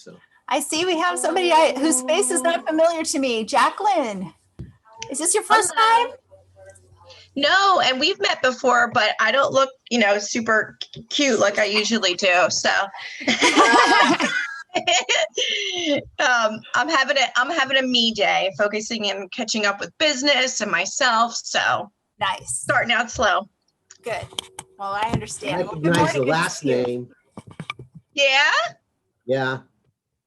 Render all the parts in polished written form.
So I see we have somebody whose face is not familiar to me. Jacqueline, is this your first time? No, and we've met before, but I don't look, super cute like I usually do. So I'm having a me day, focusing and catching up with business and myself. So nice. Starting out slow. Good. Well, I understand. I recognize the last name. Yeah? Yeah.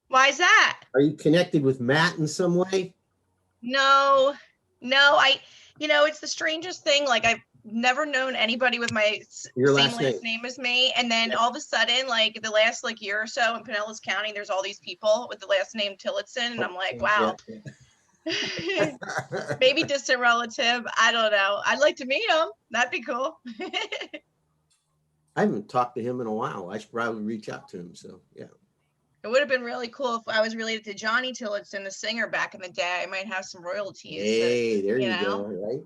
Why is that? Are you connected with Matt in some way? No, it's the strangest thing. Like, I've never known anybody with my same last name as me. And then all of a sudden, like the last year or so in Pinellas County, there's all these people with the last name Tillotson. And I'm like, wow. Yeah. Maybe distant relative. I don't know. I'd like to meet him. That'd be cool. I haven't talked to him in a while. I should probably reach out to him. So, yeah. It would have been really cool if I was related to Johnny Tillotson, the singer back in the day. I might have some royalties. Hey, there you go. Right.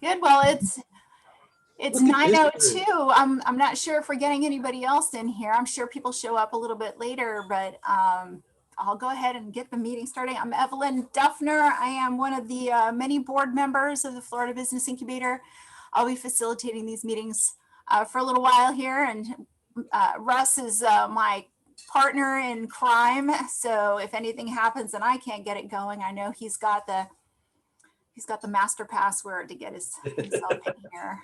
Good. Well, it's 9:02. I'm not sure if we're getting anybody else in here. I'm sure people show up a little bit later, but I'll go ahead and get the meeting started. I'm Evelyn Duffner. I am one of the many board members of the Florida Business Incubator. I'll be facilitating these meetings for a little while here, and Russ is my partner in crime. So if anything happens and I can't get it going, I know he's got the master password to get himself in here.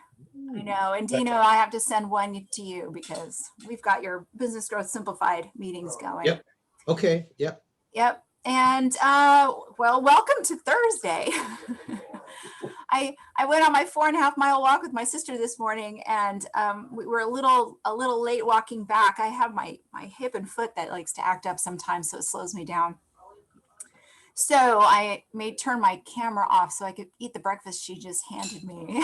I know. And Dino, I have to send one to you because we've got your Business Growth Simplified meetings going. Yep. Okay. Yep. Yep. And well, welcome to Thursday. I went on my 4.5 mile walk with my sister this morning, and we were a little late walking back. I have my hip and foot that likes to act up sometimes, so it slows me down. So I may turn my camera off so I could eat the breakfast she just handed me.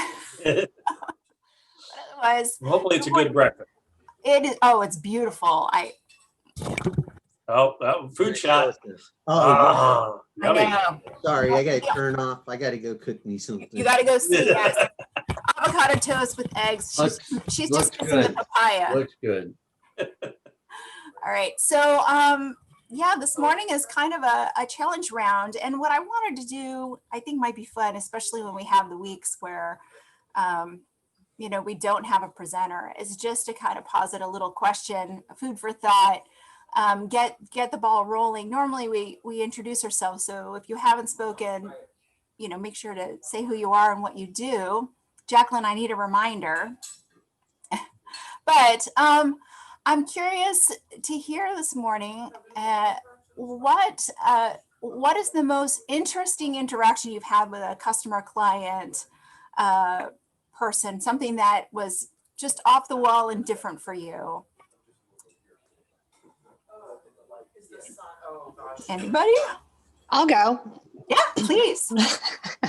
Otherwise, hopefully it's a good breakfast. It is. Oh, it's beautiful. Food shot. Oh, yummy. Sorry, I gotta turn off. I gotta go cook me something. You gotta go see yes. Avocado toast with eggs. She's just missing the papaya. Looks good. All right. So yeah, this morning is kind of a challenge round. And what I wanted to do, I think might be fun, especially when we have the weeks where we don't have a presenter, is just to kind of posit a little question, food for thought. Get the ball rolling. Normally we introduce ourselves. So if you haven't spoken, make sure to say who you are and what you do. Jacqueline, I need a reminder. But I'm curious to hear this morning, what is the most interesting interaction you've had with a customer, client, person, something that was just off the wall and different for you? Anybody? I'll go. Yeah, please.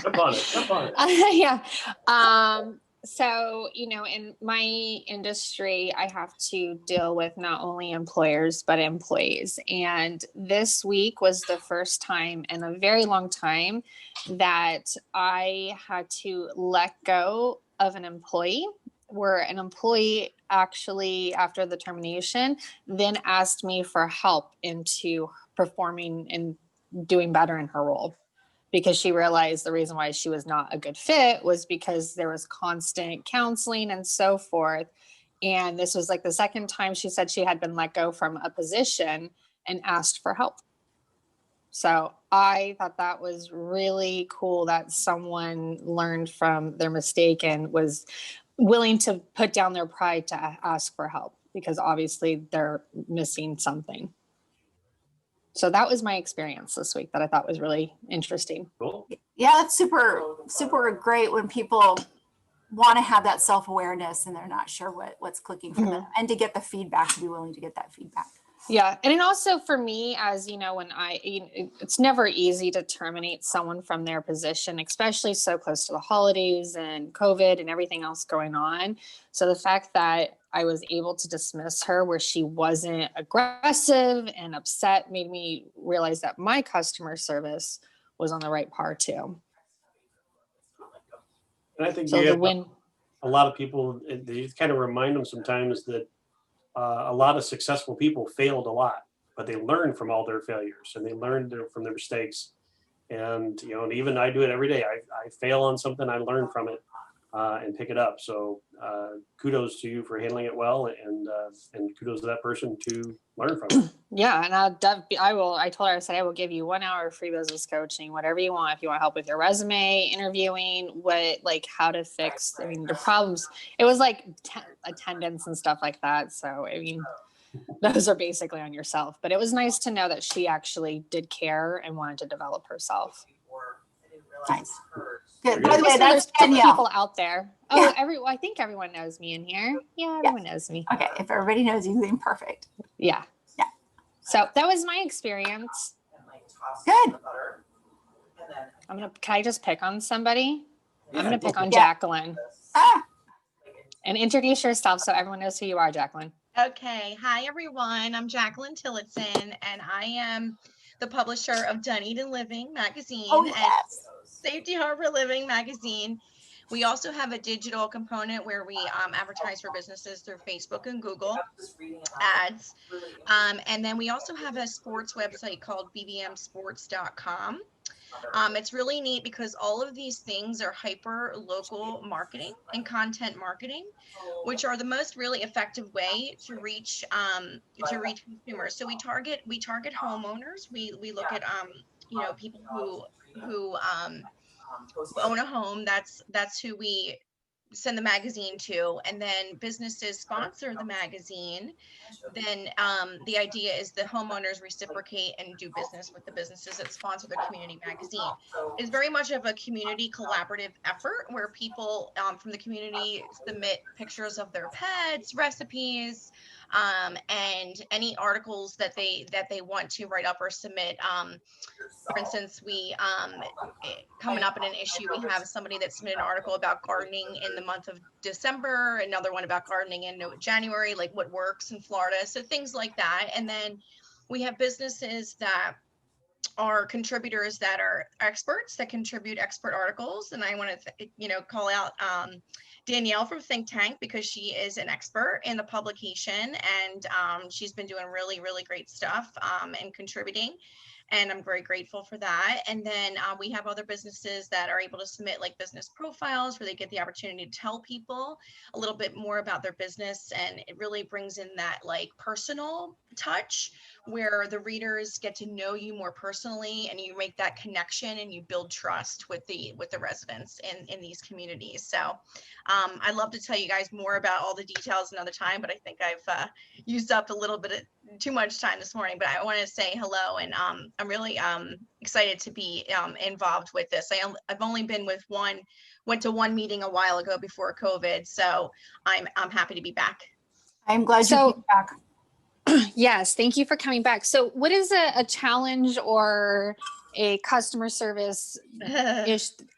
Jump on it. Yeah. So, in my industry, I have to deal with not only employers, but employees. And this week was the first time in a very long time that I had to let go of an employee, where an employee actually, after the termination, then asked me for help into performing and doing better in her role, because she realized the reason why she was not a good fit was because there was constant counseling and so forth. And this was like the second time she said she had been let go from a position and asked for help. So I thought that was really cool that someone learned from their mistake and was willing to put down their pride to ask for help, because obviously they're missing something. So that was my experience this week that I thought was really interesting. Cool. Yeah, that's super, super great when people want to have that self-awareness and they're not sure what's clicking for them, and to get the feedback, to be willing to get that feedback. Yeah. And then also for me, as it's never easy to terminate someone from their position, especially so close to the holidays and COVID and everything else going on. So the fact that I was able to dismiss her where she wasn't aggressive and upset made me realize that my customer service was on the right par too. And I think so a lot of people, you kind of remind them sometimes that a lot of successful people failed a lot, but they learned from all their failures and they learned from their mistakes. And, you know, and even I do it every day. I fail on something, I learn from it and pick it up. So kudos to you for handling it well, and kudos to that person to learn from it. Yeah, and I told her, I said, I will give you 1 hour of free business coaching, whatever you want. If you want help with your resume, interviewing, how to fix, I mean, the problems. It was like attendance and stuff like that. So, I mean, those are basically on yourself. But it was nice to know that she actually did care and wanted to develop herself. Nice. Good. By the way, that's Danielle. People out there. Oh, yeah. I think everyone knows me in here. Yeah, everyone knows me. Okay, if everybody knows you, then perfect. Yeah. Yeah. So that was my experience. Good. Can I just pick on somebody? I'm gonna pick on Jacqueline. And introduce yourself so everyone knows who you are, Jacqueline. Okay. Hi, everyone. I'm Jacqueline Tillotson, and I am the publisher of Dunedin Living magazine and Safety Harbor Living magazine. We also have a digital component where we advertise for businesses through Facebook and Google ads. And then we also have a sports website called bbmsports.com. It's really neat because all of these things are hyper local marketing and content marketing, which are the most really effective way to reach consumers. So we target homeowners. We look at people who own a home. That's who we send the magazine to, and then businesses sponsor the magazine. Then the idea is the homeowners reciprocate and do business with the businesses that sponsor the community magazine. It's very much of a community collaborative effort where people from the community submit pictures of their pets, recipes, and any articles that they want to write up or submit. For instance, we coming up in an issue, we have somebody that submitted an article about gardening in the month of December, another one about gardening in January, like what works in Florida. So things like that. And then we have businesses that are contributors that are experts that contribute expert articles. And I want to, call out Danielle from Think Tank because she is an expert in the publication, and she's been doing really, really great stuff and contributing. And I'm very grateful for that. And then we have other businesses that are able to submit like business profiles where they get the opportunity to tell people a little bit more about their business. And it really brings in that like personal touch where the readers get to know you more personally, and you make that connection and you build trust with the residents in these communities. So I'd love to tell you guys more about all the details another time, but I think I've used up a little bit of too much time this morning. But I want to say hello, and I'm really excited to be involved with this. I've only been went to one meeting a while ago before COVID, so I'm happy to be back. I'm glad you came back. Yes, thank you for coming back. So what is a challenge or a customer service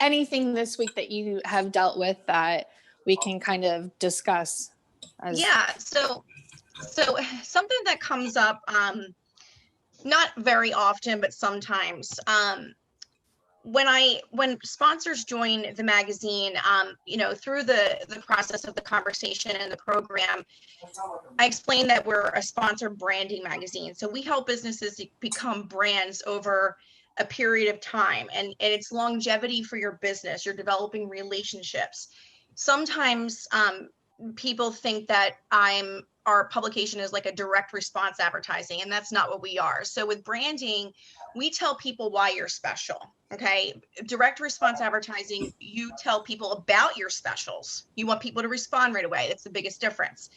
anything this week that you have dealt with that we can kind of discuss? Yeah, so something that comes up not very often, but sometimes when sponsors join the magazine, through the process of the conversation and the program, I explained that we're a sponsored branding magazine. So we help businesses become brands over a period of time, and it's longevity for your business. You're developing relationships. Sometimes people think that our publication is like a direct response advertising, and that's not what we are. So with branding, we tell people why you're special. Okay. Direct response advertising, you tell people about your specials. You want people to respond right away. That's the biggest difference.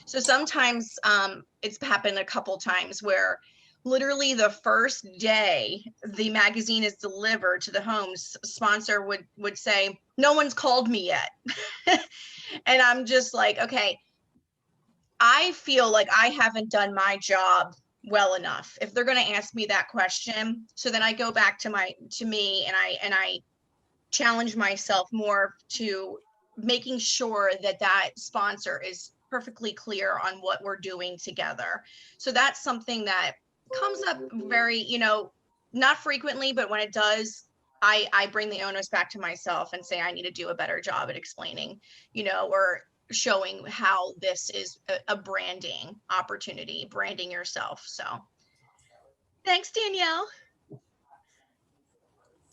So sometimes it's happened a couple times where literally the first day the magazine is delivered to the homes, sponsor would say, no one's called me yet. And I'm just like, okay, I feel like I haven't done my job well enough if they're going to ask me that question. So then I go back to me and I challenge myself more to making sure that sponsor is perfectly clear on what we're doing together. So that's something that comes up very, not frequently, but when it does, I bring the onus back to myself and say I need to do a better job at explaining, or showing how this is a branding opportunity, branding yourself. So thanks, Danielle.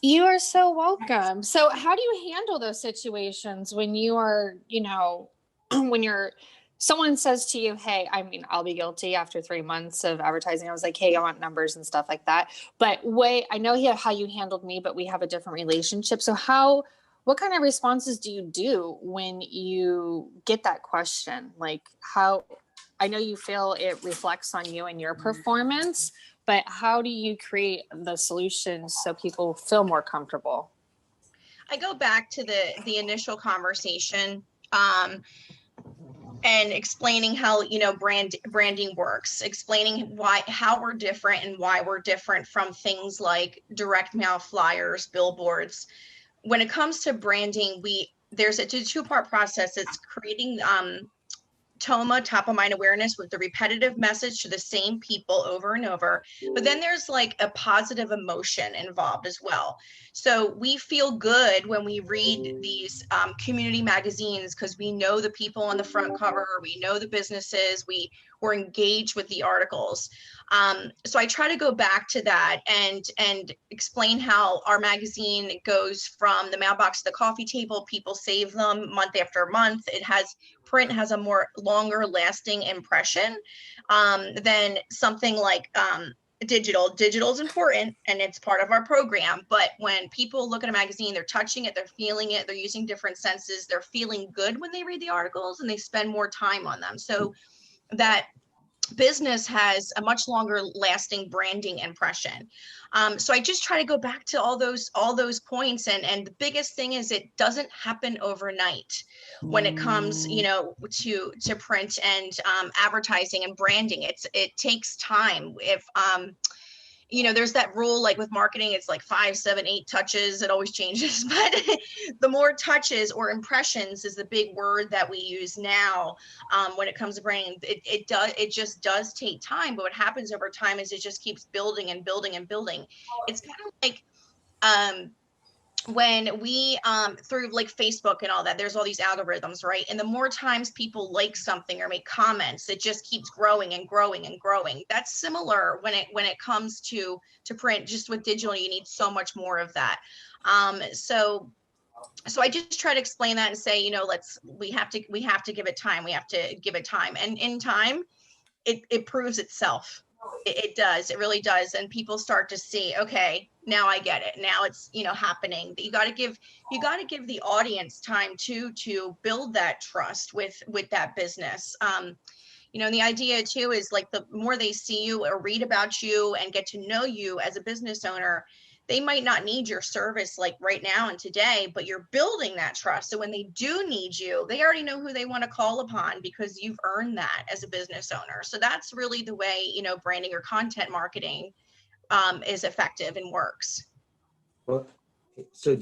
You are so welcome. So how do you handle those situations when you are, when someone says to you, hey, I mean, I'll be guilty after 3 months of advertising. I was like, hey, I want numbers and stuff like that. But I know how you handled me, but we have a different relationship. So what kind of responses do you do when you get that question? Like I know you feel it reflects on you and your performance, but how do you create the solutions so people feel more comfortable? I go back to the initial conversation, and explaining how, branding works, explaining how we're different and why we're different from things like direct mail flyers, billboards. When it comes to branding, there's a two-part process. It's creating TOMA, top of mind awareness, with the repetitive message to the same people over and over. But then there's like a positive emotion involved as well. So we feel good when we read these community magazines because we know the people on the front cover, we know the businesses, we're engaged with the articles. So I try to go back to that and explain how our magazine goes from the mailbox to the coffee table. People save them month after month. Print has a more longer lasting impression than something like digital. Digital is important and it's part of our program. But when people look at a magazine, they're touching it, they're feeling it, they're using different senses, they're feeling good when they read the articles and they spend more time on them. So that business has a much longer lasting branding impression. So I just try to go back to all those points. And the biggest thing is it doesn't happen overnight when it comes, to print and advertising and branding. It takes time. If there's that rule, like with marketing, it's like 5, 7, 8 touches. It always changes, but the more touches or impressions is the big word that we use now when it comes to branding. It just does take time, but what happens over time is it just keeps building and building and building. It's kind of like when we through like Facebook and all that, there's all these algorithms, right? And the more times people like something or make comments, it just keeps growing and growing and growing. That's similar when it comes to print. Just with digital, you need so much more of that. So I just try to explain that and say, we have to give it time. We have to give it time, and in time it proves itself. It does. It really does. And people start to see, okay, now I get it. Now it's, happening. You got to give the audience time to build that trust with that business. And the idea too is like the more they see you or read about you and get to know you as a business owner, they might not need your service like right now and today, but you're building that trust. So when they do need you, they already know who they want to call upon because you've earned that as a business owner. So that's really the way, branding or content marketing is effective and works. Well, so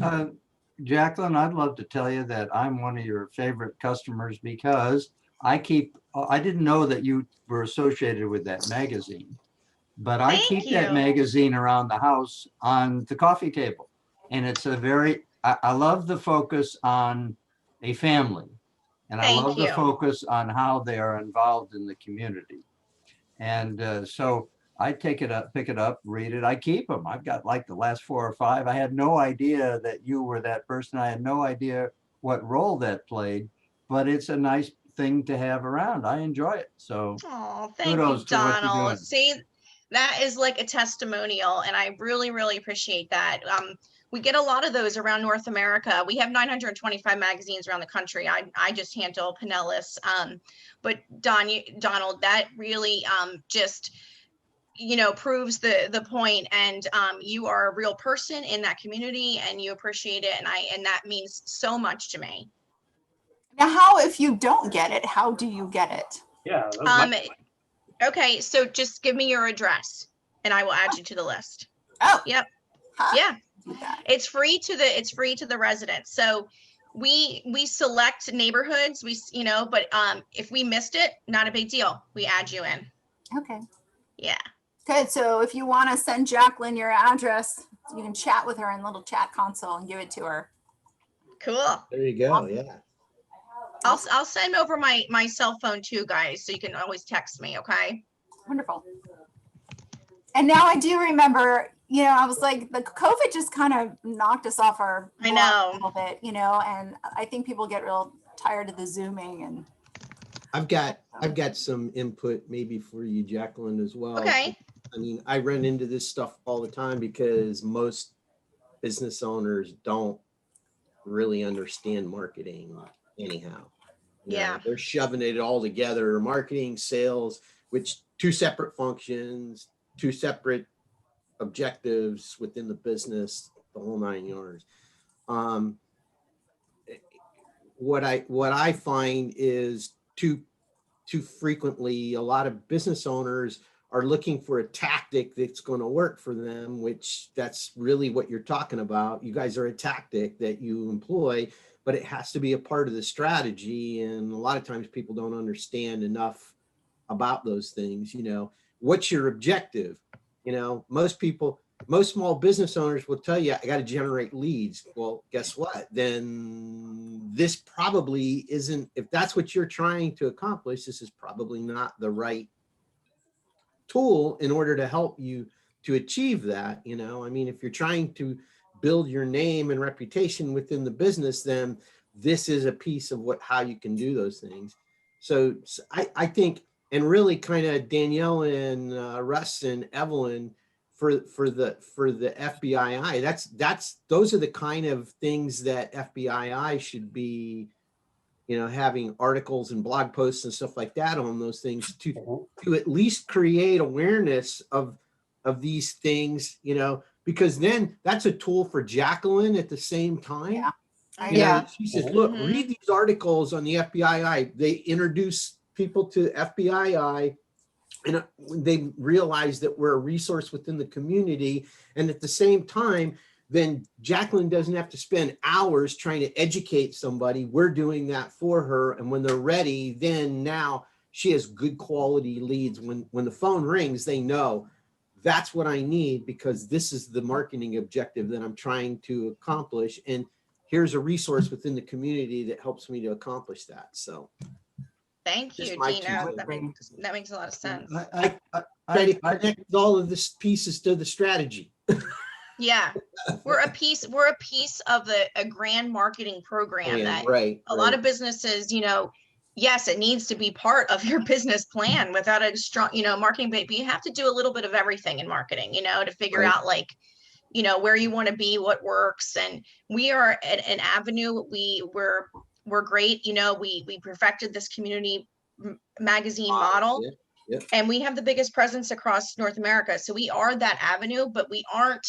Jacqueline, I'd love to tell you that I'm one of your favorite customers because I didn't know that you were associated with that magazine. But I keep that magazine around the house on the coffee table. And it's I love the focus on a family. And I love the focus on how they are involved in the community. And so I pick it up, read it. I keep them. I've got like the last 4 or 5. I had no idea that you were that person. I had no idea what role that played, but it's a nice thing to have around. I enjoy it. So thank you, Donald. See, that is like a testimonial, and I really, really appreciate that. We get a lot of those around North America. We have 925 magazines around the country. I just handle Pinellas. But Donald, that really just proves the point. And you are a real person in that community, and you appreciate it, and that means so much to me. Now, how if you don't get it? How do you get it? Yeah. Okay, so just give me your address and I will add you to the list. Oh, yep. Huh? Yeah. It's free to the residents. So we select neighborhoods, but if we missed it, not a big deal. We add you in. Okay. Yeah. Good. So if you want to send Jacqueline your address, you can chat with her in the little chat console and give it to her. Cool. There you go. Yeah. I'll send over my cell phone too, guys, so you can always text me. Okay. Wonderful. And now I do remember, I was like, the COVID just kind of knocked us off our I block know. a little bit, and I think people get real tired of the Zooming. And I've got some input maybe for you, Jacqueline, as well. Okay. I mean, I run into this stuff all the time because most business owners don't really understand marketing anyhow. Yeah. They're shoving it all together, marketing, sales, which two separate functions, two separate objectives within the business, the whole 9 yards. What I find is too frequently a lot of business owners are looking for a tactic that's going to work for them, which that's really what you're talking about. You guys are a tactic that you employ, but it has to be a part of the strategy. And a lot of times people don't understand enough about those things. What's your objective? Most small business owners will tell you, I got to generate leads. Well, guess what? Then this probably isn't, if that's what you're trying to accomplish, this is probably not the right tool in order to help you to achieve that. I mean, if you're trying to build your name and reputation within the business, then this is a piece of how you can do those things. So I think, and really kind of Danielle and Russ and Evelyn for the FBI, those are the kind of things that FBI should be, having articles and blog posts and stuff like that on those things to at least create awareness of these things, because then that's a tool for Jacqueline at the same time. Yeah. She says, look, read these articles on the FBI. They introduce people to FBI, and they realize that we're a resource within the community. And at the same time, then Jacqueline doesn't have to spend hours trying to educate somebody. We're doing that for her. And when they're ready, then now she has good quality leads. When the phone rings, they know that's what I need, because this is the marketing objective that I'm trying to accomplish. And here's a resource within the community that helps me to accomplish that. So thank you, my Dina. two That makes a lot of sense. try to connect all of the pieces to the strategy. Yeah, we're a piece of a grand marketing program that a lot of businesses, yes, it needs to be part of your business plan without a strong, marketing, but you have to do a little bit of everything in marketing, to figure out where you want to be, what works. And we are an avenue. We're great. We perfected this community magazine model. And we have the biggest presence across North America. So we are that avenue, but we aren't,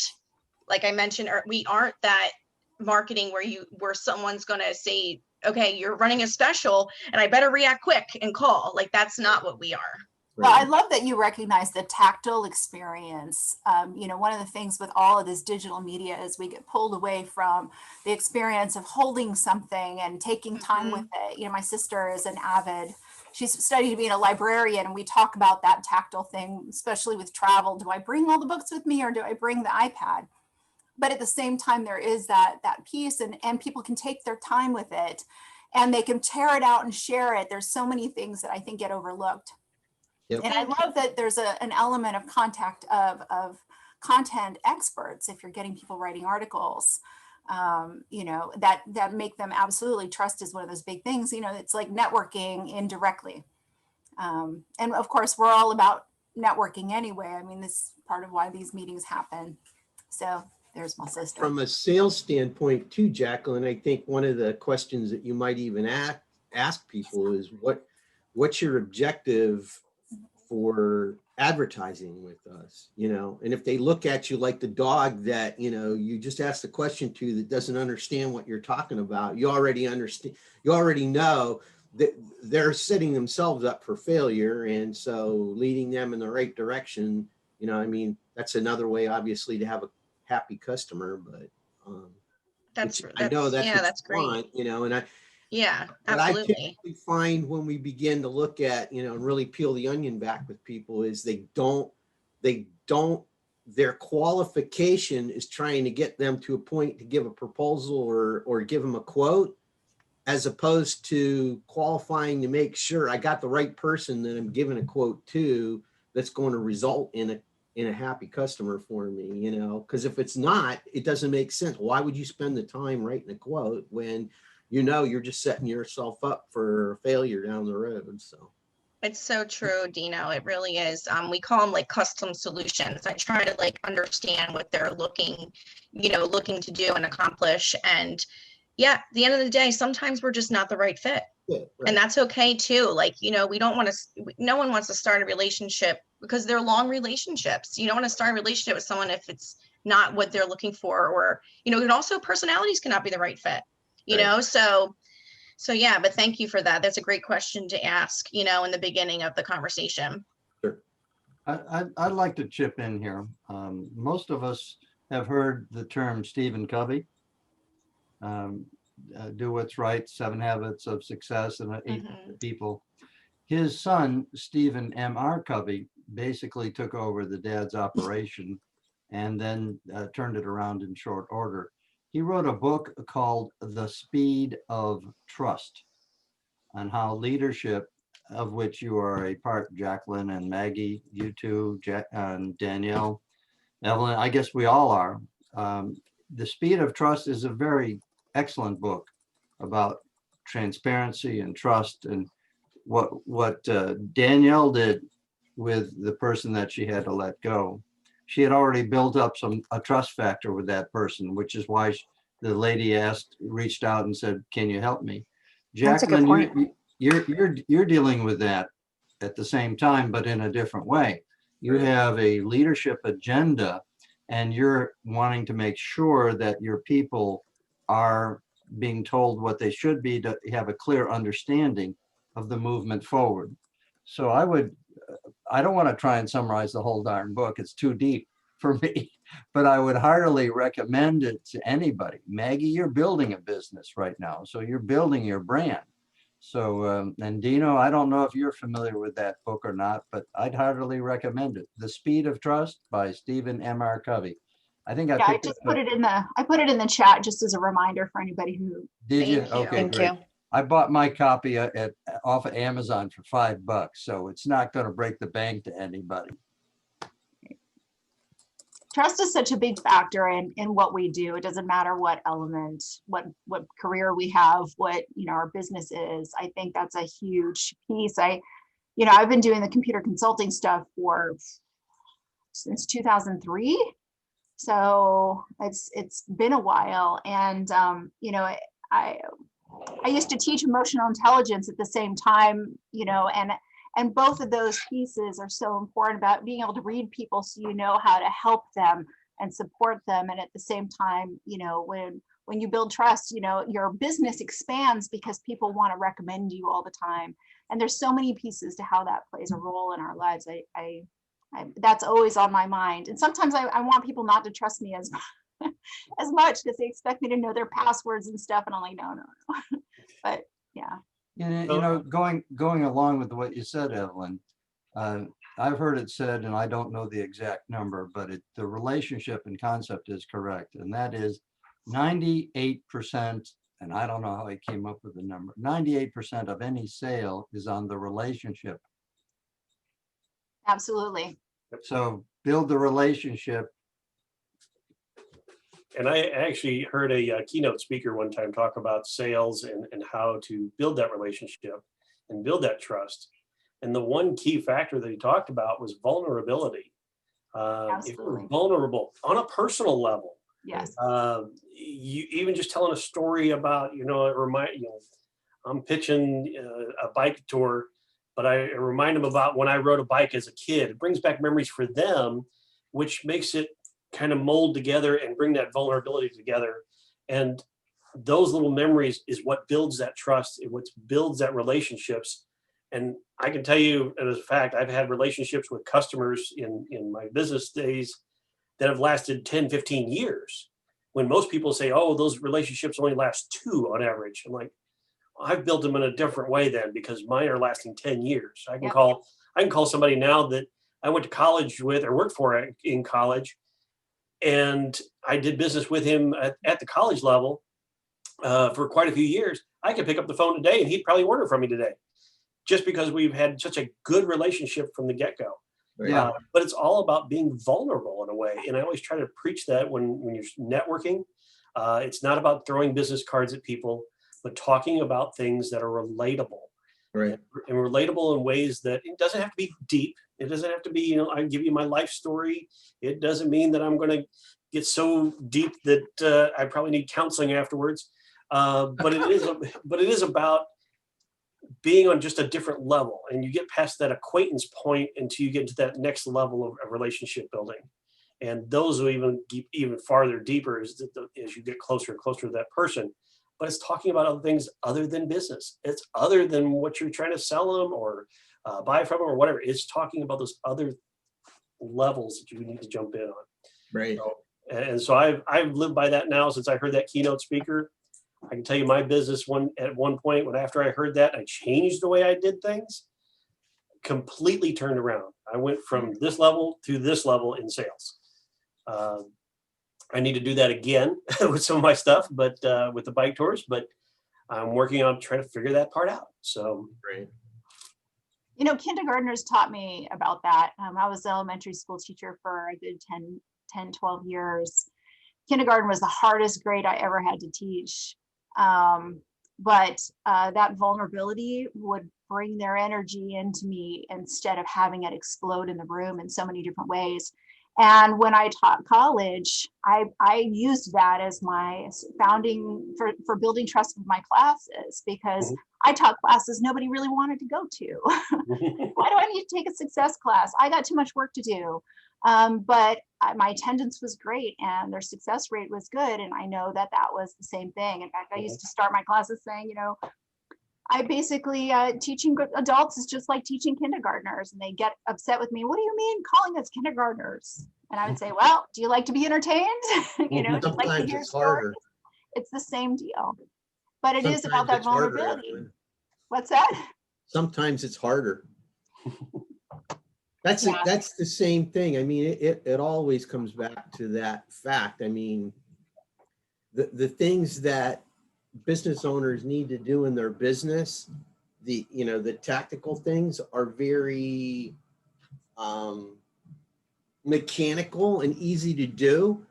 like I mentioned, we aren't that marketing where someone's going to say, okay, you're running a special and I better react quick and call. Like, that's not what we are. Well, I love that you recognize the tactile experience. One of the things with all of this digital media is we get pulled away from the experience of holding something and taking time with it. My sister is she's studied being a librarian, and we talk about that tactile thing, especially with travel. Do I bring all the books with me, or do I bring the iPad? But at the same time, there is that piece, and people can take their time with it, and they can tear it out and share it. There's so many things that I think get overlooked. Yep. And I love that there's an element of contact of content experts. If you're getting people writing articles, that make them absolutely, trust is one of those big things. It's like networking indirectly. And of course, we're all about networking anyway. I mean, this is part of why these meetings happen. So there's my sister. From a sales standpoint too, Jacqueline, I think one of the questions that you might even ask people is what's your objective for advertising with us, and if they look at you like the dog that, you just asked the question to that doesn't understand what you're talking about, you already know that they're setting themselves up for failure. And so leading them in the right direction, that's another way, obviously, to have a happy customer. But that's great. And yeah, what absolutely. I typically find when we begin to look at, and really peel the onion back with people is their qualification is trying to get them to a point to give a proposal or give them a quote. as opposed to qualifying to make sure I got the right person that I'm giving a quote to that's going to result in a happy customer for me, you know, because if it's not, it doesn't make sense. Why would you spend the time writing a quote when you know you're just setting yourself up for failure down the road? So it's so true, Dino. It really is. We call them like custom solutions. I try to like understand what they're looking to do and accomplish. And yeah, at the end of the day, sometimes we're just not the right fit. yeah, right. And that's okay too. Like, we don't want to, no one wants to start a relationship because they're long relationships. You don't want to start a relationship with someone if it's not what they're looking for, or, and also personalities cannot be the right fit, So yeah, but thank you for that. That's a great question to ask, in the beginning of the conversation. Sure. I'd like to chip in here. Most of us have heard the term Stephen Covey. Do What's Right, 7 Habits of Success, and 8 People. His son, Stephen M.R. Covey, basically took over the dad's operation and then turned it around in short order. He wrote a book called The Speed of Trust, on how leadership, of which you are a part, Jacqueline and Maggie, you two, and Danielle, Evelyn, I guess we all are. The Speed of Trust is a very excellent book about transparency and trust, and what Danielle did with the person that she had to let go. She had already built up a trust factor with that person, which is why the lady reached out and said, "Can you help me?" Jacqueline, you're dealing with that at the same time, but in a different way. You have a leadership agenda, and you're wanting to make sure that your people are being told what they should be to have a clear understanding of the movement forward. So I don't want to try and summarize the whole darn book. It's too deep for me, but I would heartily recommend it to anybody. Maggie, you're building a business right now, so you're building your brand. So, and Dino, I don't know if you're familiar with that book or not, but I'd heartily recommend it. The Speed of Trust by Stephen M.R. Covey. I think I just put it in the chat just as a reminder for anybody who. Did you? Thank you. Okay, Thank great. you. I bought my copy off of Amazon for $5, so it's not going to break the bank to anybody. Trust is such a big factor in what we do. It doesn't matter what element, what career we have, what our business is. I think that's a huge piece. I've been doing the computer consulting stuff since 2003. So it's been a while. And I used to teach emotional intelligence at the same time, and both of those pieces are so important about being able to read people so you know how to help them and support them. And at the same time, when you build trust, your business expands because people want to recommend you all the time. And there's so many pieces to how that plays a role in our lives. That's always on my mind. And sometimes I want people not to trust me as much because they expect me to know their passwords and stuff. And I'm like, no. But yeah. Going along with what you said, Evelyn, I've heard it said, and I don't know the exact number, but the relationship and concept is correct. And that is 98%, and I don't know how I came up with the number, 98% of any sale is on the relationship. Absolutely. So build the relationship. And I actually heard a keynote speaker one time talk about sales and how to build that relationship and build that trust. And the one key factor that he talked about was vulnerability. If we're vulnerable on a personal level, yes. You even just telling a story about, I'm pitching a bike tour, but I remind them about when I rode a bike as a kid. It brings back memories for them, which makes it kind of mold together and bring that vulnerability together. And those little memories is what builds that trust, and what builds that relationships. And I can tell you as a fact, I've had relationships with customers in my business days that have lasted 10, 15 years. When most people say, oh, those relationships only last 2 on average. I'm like, I've built them in a different way then, because mine are lasting 10 years. I can call somebody now that I went to college with or worked for in college, and I did business with him at the college level for quite a few years. I could pick up the phone today and he'd probably order from me today, just because we've had such a good relationship from the get-go. Yeah. But it's all about being vulnerable in a way. And I always try to preach that when you're networking. It's not about throwing business cards at people, but talking about things that are relatable. Right. And relatable in ways that it doesn't have to be deep. It doesn't have to be, you know, I give you my life story. It doesn't mean that I'm going to get so deep that I probably need counseling afterwards. But it is about being on just a different level, and you get past that acquaintance point until you get to that next level of relationship building. And those will even farther deeper as you get closer and closer to that person. But it's talking about other things other than business. It's other than what you're trying to sell them or buy from them or whatever. It's talking about those other levels that you need to jump in on. Right. And so I've lived by that now since I heard that keynote speaker. I can tell you my business at one point, when after I heard that, I changed the way I did things, completely turned around. I went from this level to this level in sales. I need to do that again with some of my stuff, but with the bike tours, but I'm working on trying to figure that part out. So Right. You know, kindergartners taught me about that. I was an elementary school teacher for a good 10, 12 years. Kindergarten was the hardest grade I ever had to teach. But that vulnerability would bring their energy into me instead of having it explode in the room in so many different ways. And when I taught college, I used that as my founding for building trust with my classes, because I taught classes nobody really wanted to go to. Why do I need to take a success class? I got too much work to do. But my attendance was great and their success rate was good. And I know that was the same thing. In fact, I used to start my classes saying, you know, I basically teaching adults is just like teaching kindergartners, and they get upset with me. What do you mean calling us kindergartners? And I would say, well, do you like to be entertained? You know, do you like to Sometimes hear it's stories? harder. It's the same deal, but it is Sometimes about that it's harder, vulnerability. Evelyn. What's that? Sometimes it's harder. That's Yeah. that's the same thing. I mean, it always comes back to that fact. I mean, the things that business owners need to do in their business, the tactical things are very mechanical and easy to do.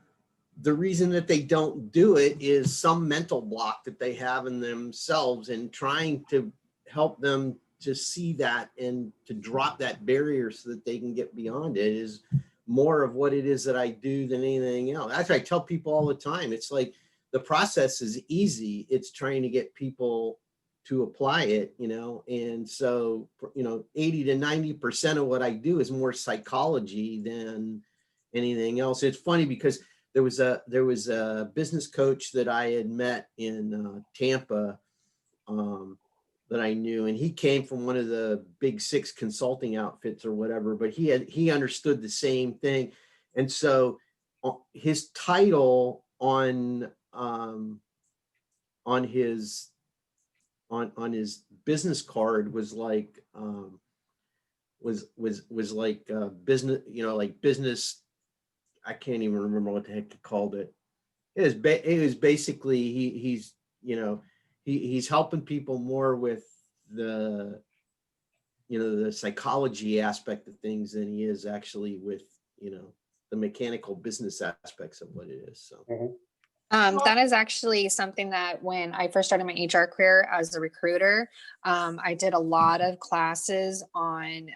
The reason that they don't do it is some mental block that they have in themselves, and trying to help them to see that and to drop that barrier so that they can get beyond it is more of what it is that I do than anything else. That's what I tell people all the time. It's like the process is easy. It's trying to get people to apply it, and so, 80 to 90% of what I do is more psychology than anything else. It's funny because there was a business coach that I had met in Tampa that I knew, and he came from one of the big 6 consulting outfits or whatever, but he understood the same thing. And so his title on his business card was like was like business, like business. I can't even remember what the heck he called it. It was basically he's helping people more with the psychology aspect of things than he is actually with the mechanical business aspects of what it is. So that is actually something that when I first started my HR career as a recruiter, I did a lot of classes on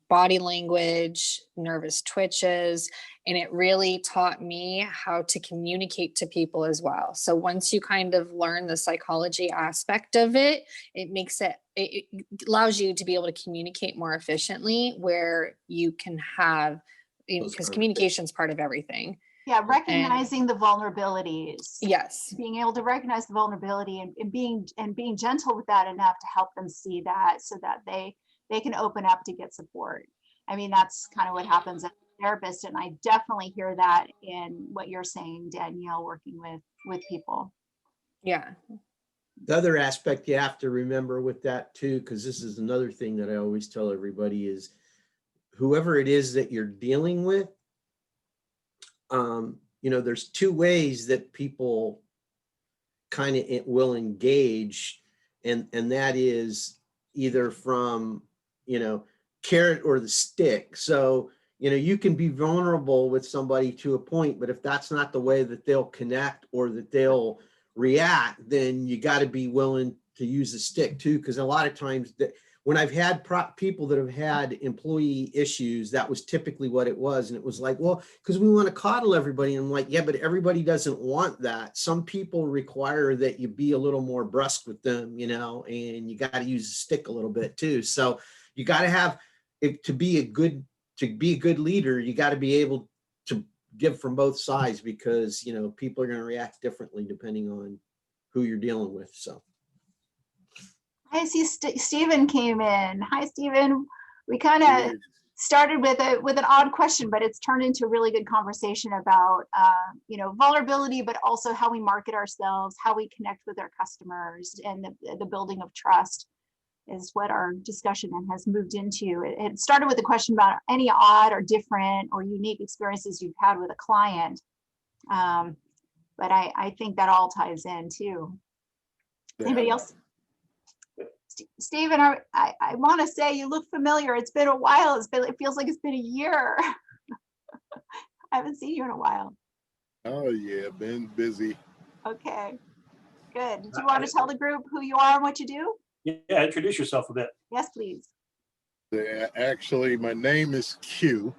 body language, nervous twitches, and it really taught me how to communicate to people as well. So once you kind of learn the psychology aspect of it, it allows you to be able to communicate more efficiently, where you can have, because communication is part of everything. Yeah, recognizing the vulnerabilities. Yes. Being able to recognize the vulnerability and being gentle with that enough to help them see that, so that they can open up to get support. I mean, that's kind of what happens as a therapist, and I definitely hear that in what you're saying, Danielle, working with people. Yeah. The other aspect you have to remember with that too, because this is another thing that I always tell everybody, is whoever it is that you're dealing with, there's 2 ways that people kind of will engage. and that is either from, carrot or the stick. So, you can be vulnerable with somebody to a point, but if that's not the way that they'll connect or that they'll react, then you got to be willing to use the stick too. Because a lot of times when I've had people that have had employee issues, that was typically what it was. And it was like, well, because we want to coddle everybody. And I'm like, yeah, but everybody doesn't want that. Some people require that you be a little more brusque with them, and you got to use the stick a little bit too. So you got to have, to be a good leader, you got to be able to give from both sides, because, people are going to react differently depending on who you're dealing with. So. I see Stephen came in. Hi, Stephen. We kind of started with an odd question, but it's turned into a really good conversation about, vulnerability, but also how we market ourselves, how we connect with our customers, and the building of trust is what our discussion has moved into. It started with a question about any odd or different or unique experiences you've had with a client. But I think that all ties in too. Anybody else? Stephen, I want to say you look familiar. It's been a while. It feels like it's been a year. I haven't seen you in a while. Oh yeah, been busy. Okay, good. Do you want to tell the group who you are and what you do? Yeah, introduce yourself a bit. Yes, please. Yeah, actually, my name is Q.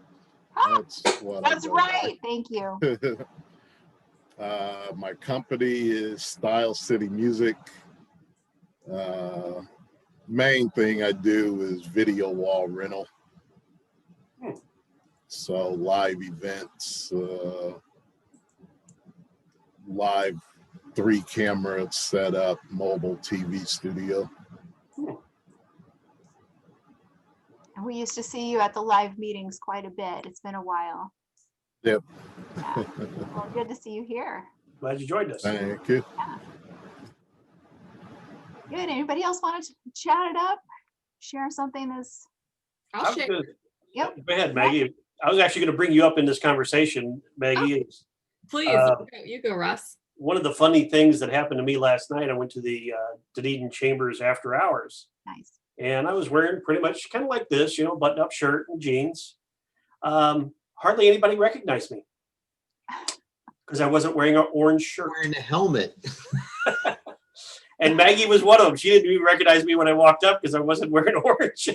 That's right. Thank you. My company is Style City Music. Main thing I do is video wall rental. So live events, live 3-camera setup, mobile TV studio. We used to see you at the live meetings quite a bit. It's been a while. Yep. Yeah. Well, good to see you here. Glad you joined us. Thank you. Yeah. Good. Anybody else want to chat it up? Share something that's. I'll share. Yep. Go ahead, Maggie. I was actually going to bring you up in this conversation, Maggie. Oh, please, you go, Russ. One of the funny things that happened to me last night, I went to the Dunedin Chambers after hours. Nice. And I was wearing pretty much kind of like this, button-up shirt and jeans. Hardly anybody recognized me because I wasn't wearing an orange shirt. Wearing a helmet. And Maggie was one of them. She didn't even recognize me when I walked up because I wasn't wearing orange.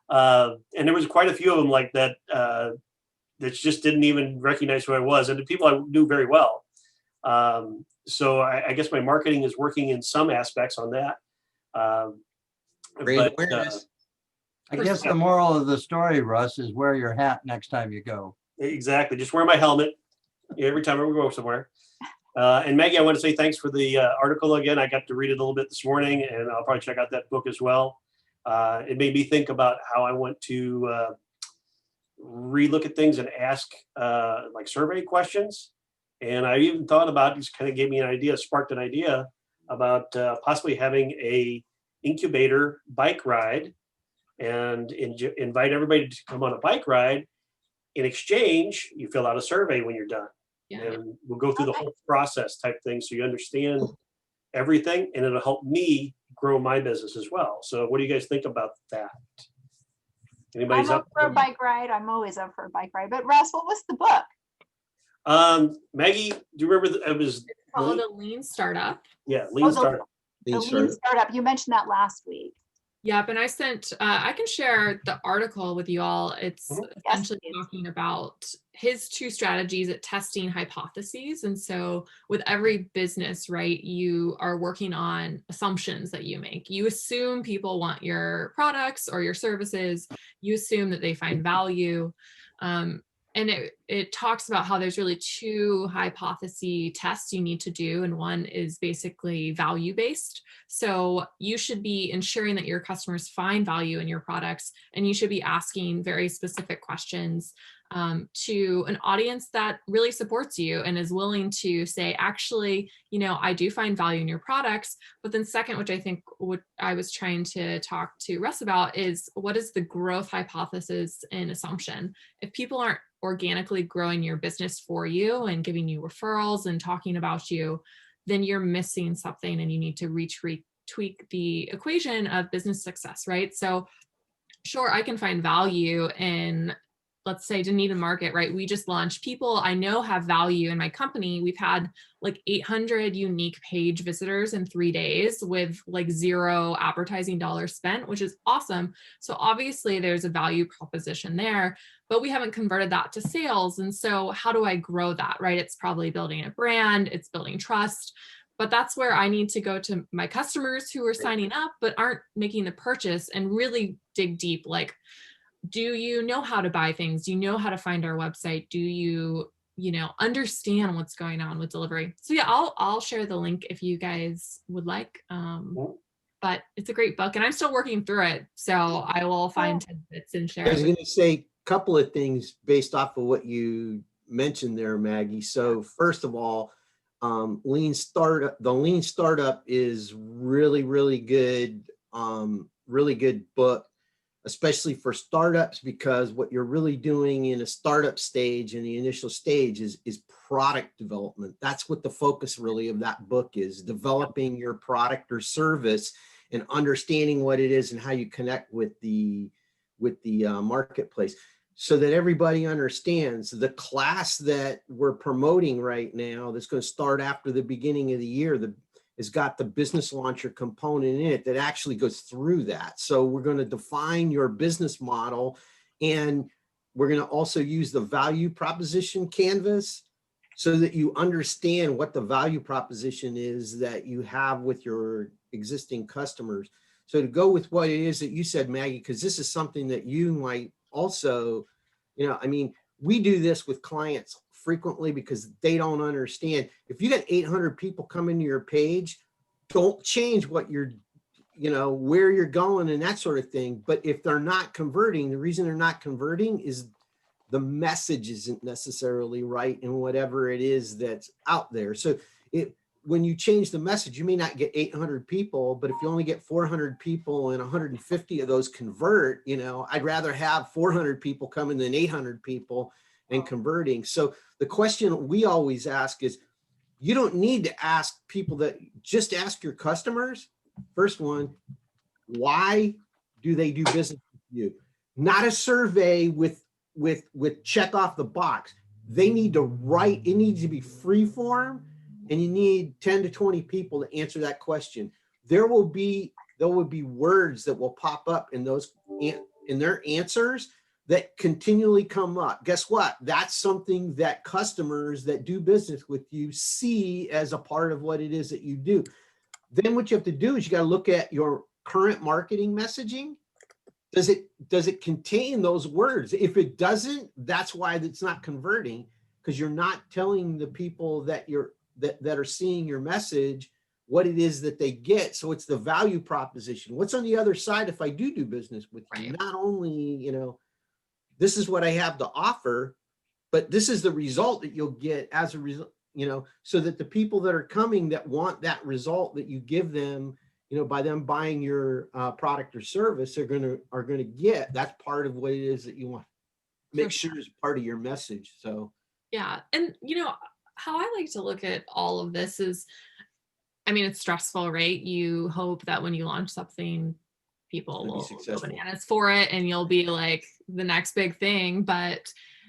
And there was quite a few of them like that that just didn't even recognize who I was. And the people I knew very well. So I guess my marketing is working in some aspects on that. Great awareness. I guess the moral of the story, Russ, is wear your hat next time you go. Exactly. Just wear my helmet every time I go somewhere. And Maggie, I want to say thanks for the article again. I got to read it a little bit this morning, and I'll probably check out that book as well. It made me think about how I want to relook at things and ask like survey questions. And I even thought about, just kind of gave me an idea, sparked an idea about possibly having a incubator bike ride and invite everybody to come on a bike ride. In exchange, you fill out a survey when you're done. Yeah. And we'll go through the whole process type thing so you understand everything, and it'll help me grow my business as well. So what do you guys think about that? Anybody's I'm up for a bike ride. I'm always up for a bike ride. But Russ, what was the book? Maggie, do you remember it was It's called A Lean Startup. Yeah, Lean Startup. The Lean Startup. You mentioned that last week. Yep, and I sent, I can share the article with you all. It's essentially Yes, talking about his 2 strategies at testing hypotheses. And so with every business, right, you are working on assumptions that you make. You assume people want your products or your services. You assume that they find value. And it talks about how there's really 2 hypothesis tests you need to do. And one is basically value-based. So you should be ensuring that your customers find value in your products, and you should be asking very specific questions to an audience that really supports you and is willing to say, actually, I do find value in your products. But then second, which I think what I was trying to talk to Russ about, is what is the growth hypothesis and assumption? If people aren't organically growing your business for you and giving you referrals and talking about you, then you're missing something and you need to tweak the equation of business success, right? So sure, I can find value in, let's say, Dunedin Market, right? We just launched. People I know have value in my company. We've had like 800 unique page visitors in 3 days with like 0 advertising dollars spent, which is awesome. So obviously there's a value proposition there, but we haven't converted that to sales. And so how do I grow that, right? It's probably building a brand, it's building trust. But that's where I need to go to my customers who are signing up but aren't making the purchase and really dig deep. Like, do you know how to buy things? Do you know how to find our website? Do you, understand what's going on with delivery? So yeah, I'll share the link if you guys would like. But it's a great book and I'm still working through it. So I will find tidbits and share. I was going to say a couple of things based off of what you mentioned there, Maggie. So first of all, the lean startup is really good, really good book, especially for startups, because what you're really doing in a startup stage, in the initial stage, is product development. That's what the focus really of that book is, developing your product or service and understanding what it is and how you connect with the marketplace, so that everybody understands. The class that we're promoting right now, that's going to start after the beginning of the year, has got the business launcher component in it that actually goes through that. So we're going to define your business model, and we're going to also use the value proposition canvas so that you understand what the value proposition is that you have with your existing customers. So to go with what it is that you said, Maggie, because this is something that you might also, we do this with clients frequently because they don't understand. If you got 800 people coming to your page, don't change what you're, where you're going and that sort of thing. But if they're not converting, the reason they're not converting is the message isn't necessarily right in whatever it is that's out there. So when you change the message, you may not get 800 people, but if you only get 400 people and 150 of those convert, I'd rather have 400 people coming than 800 people and converting. So the question we always ask is, you don't need to ask people that, just ask your customers. First one, why do they do business with you? Not a survey with check off the box. They need to write, it needs to be free form. And you need 10 to 20 people to answer that question. There will be words that will pop up in their answers that continually come up. Guess what? That's something that customers that do business with you see as a part of what it is that you do. Then what you have to do is you got to look at your current marketing messaging. Does it contain those words? If it doesn't, that's why it's not converting, because you're not telling the people that that are seeing your message what it is that they get. So it's the value proposition. What's on the other side if I do business with you? Right. Not only, this is what I have to offer, but this is the result that you'll get as a result, so that the people that are coming that want that result that you give them, by them buying your product or service, are going to get. That's part of what it is that you want. Make sure is part of your message. So yeah, and how I like to look at all of this is, it's stressful, right? You hope that when you launch something, people will go bananas for it and you'll be like the next big thing. But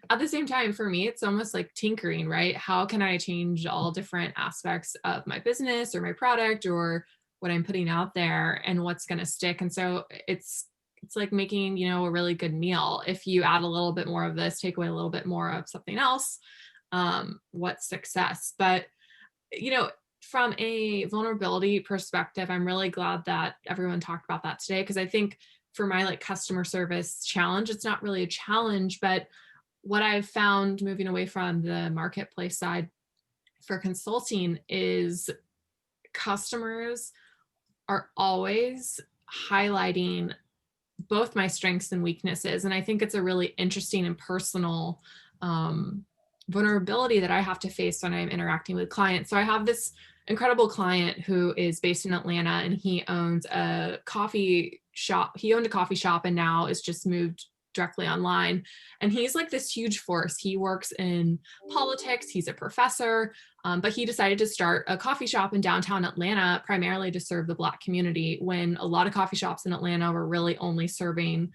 at the same time, for me, it's almost like tinkering, right? How can I change all different aspects of my business or my product or what I'm putting out there and what's going to stick? And so it's like making, a really good meal. If you add a little bit more of this, take away a little bit more of something else, what's success? But, from a vulnerability perspective, I'm really glad that everyone talked about that today, because I think for my customer service challenge, it's not really a challenge, but what I've found moving away from the marketplace side for consulting is customers are always highlighting both my strengths and weaknesses. And I think it's a really interesting and personal vulnerability that I have to face when I'm interacting with clients. So I have this incredible client who is based in Atlanta, and he owns a coffee shop. He owned a coffee shop and now is just moved directly online. And he's like this huge force. He works in politics. He's a professor, but he decided to start a coffee shop in downtown Atlanta, primarily to serve the Black community, when a lot of coffee shops in Atlanta were really only serving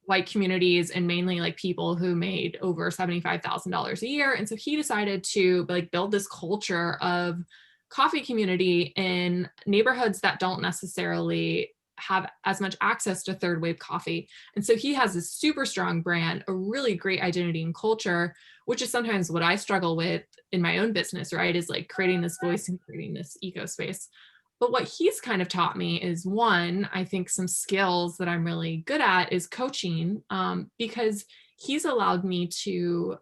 white communities and mainly like people who made over $75,000 a year. And so he decided to like build this culture of coffee community in neighborhoods that don't necessarily have as much access to third wave coffee. And so he has this super strong brand, a really great identity and culture, which is sometimes what I struggle with in my own business, right? Is like creating this voice and creating this eco space. But what he's kind of taught me is, one, I think some skills that I'm really good at is coaching, because he's allowed me to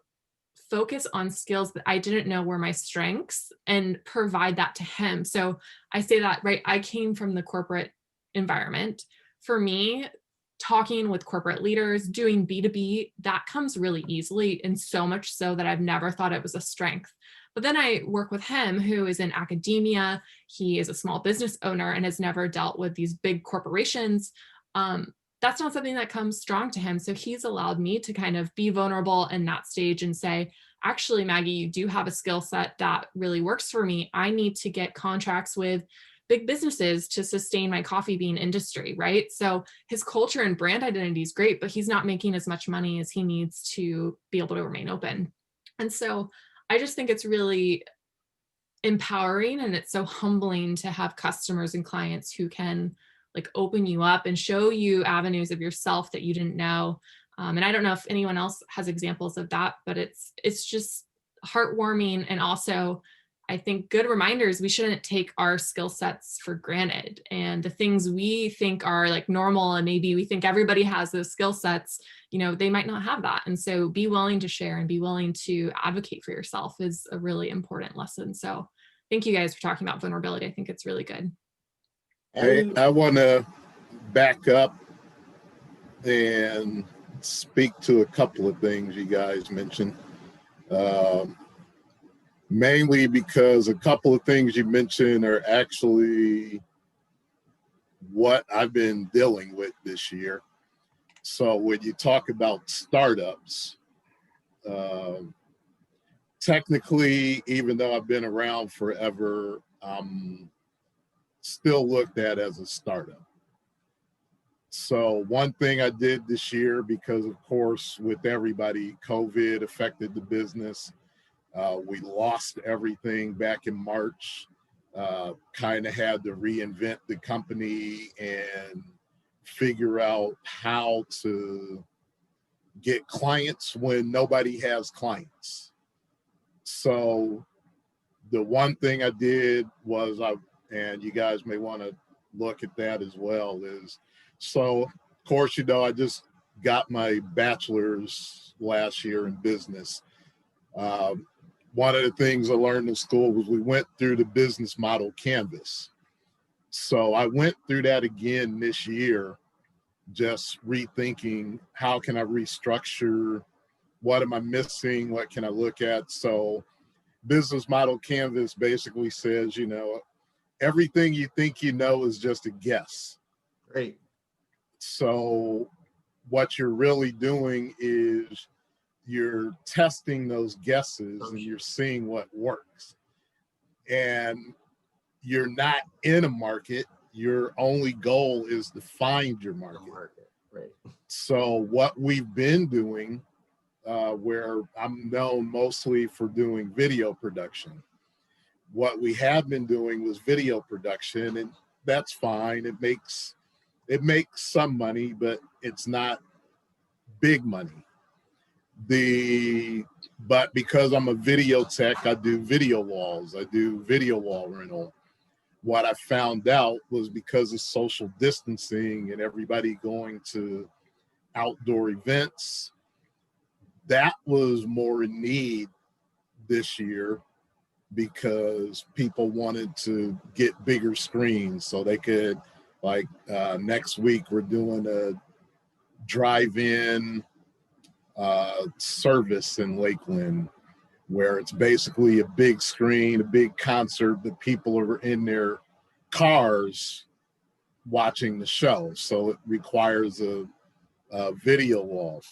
focus on skills that I didn't know were my strengths and provide that to him. So I say that, right? I came from the corporate environment. For me, talking with corporate leaders, doing B2B, that comes really easily, and so much so that I've never thought it was a strength. But then I work with him, who is in academia. He is a small business owner and has never dealt with these big corporations. That's not something that comes strong to him. So he's allowed me to kind of be vulnerable in that stage and say, actually, Maggie, you do have a skill set that really works for me. I need to get contracts with big businesses to sustain my coffee bean industry, right? So his culture and brand identity is great, but he's not making as much money as he needs to be able to remain open. And so I just think it's really empowering, and it's so humbling to have customers and clients who can like open you up and show you avenues of yourself that you didn't know. And I don't know if anyone else has examples of that, but it's just heartwarming. And also, I think good reminders, we shouldn't take our skill sets for granted. And the things we think are like normal, and maybe we think everybody has those skill sets, you know, they might not have that. And so be willing to share and be willing to advocate for yourself is a really important lesson. So thank you guys for talking about vulnerability. I think it's really good. I want to back up and speak to a couple of things you guys mentioned. Mainly because a couple of things you mentioned are actually what I've been dealing with this year. So when you talk about startups, technically, even though I've been around forever, I'm still looked at as a startup. So one thing I did this year, because of course, with everybody, COVID affected the business. We lost everything back in March, kind of had to reinvent the company and figure out how to get clients when nobody has clients. So the one thing I did was, and you guys may want to look at that as well, is, so of course, you know, I just got my bachelor's last year in business. One of the things I learned in school was we went through the business model canvas. So I went through that again this year, just rethinking, how can I restructure? What am I missing? What can I look at? So business model canvas basically says, you know, everything you think you know is just a guess. Great. So what you're really doing is you're testing those guesses and you're seeing what works. And you're not in a market. Your only goal is to find your market. Right. So what we've been doing, where I'm known mostly for doing video production, what we have been doing was video production, and that's fine. It makes some money, but it's not big money. But because I'm a video tech, I do video walls. I do video wall rental. What I found out was, because of social distancing and everybody going to outdoor events, that was more in need this year, because people wanted to get bigger screens so they could, like next week, we're doing a drive-in service in Lakeland, where it's basically a big screen, a big concert that people are in their cars watching the show. So it requires a video walls.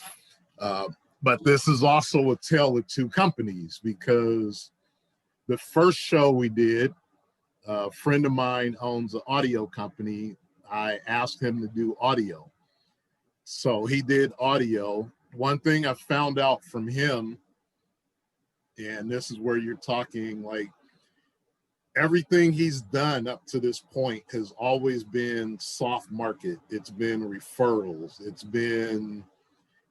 But this is also a tale of two companies, because the first show we did, a friend of mine owns an audio company. I asked him to do audio. So he did audio. One thing I found out from him, and this is where you're talking, like, everything he's done up to this point has always been soft market. It's been referrals. It's been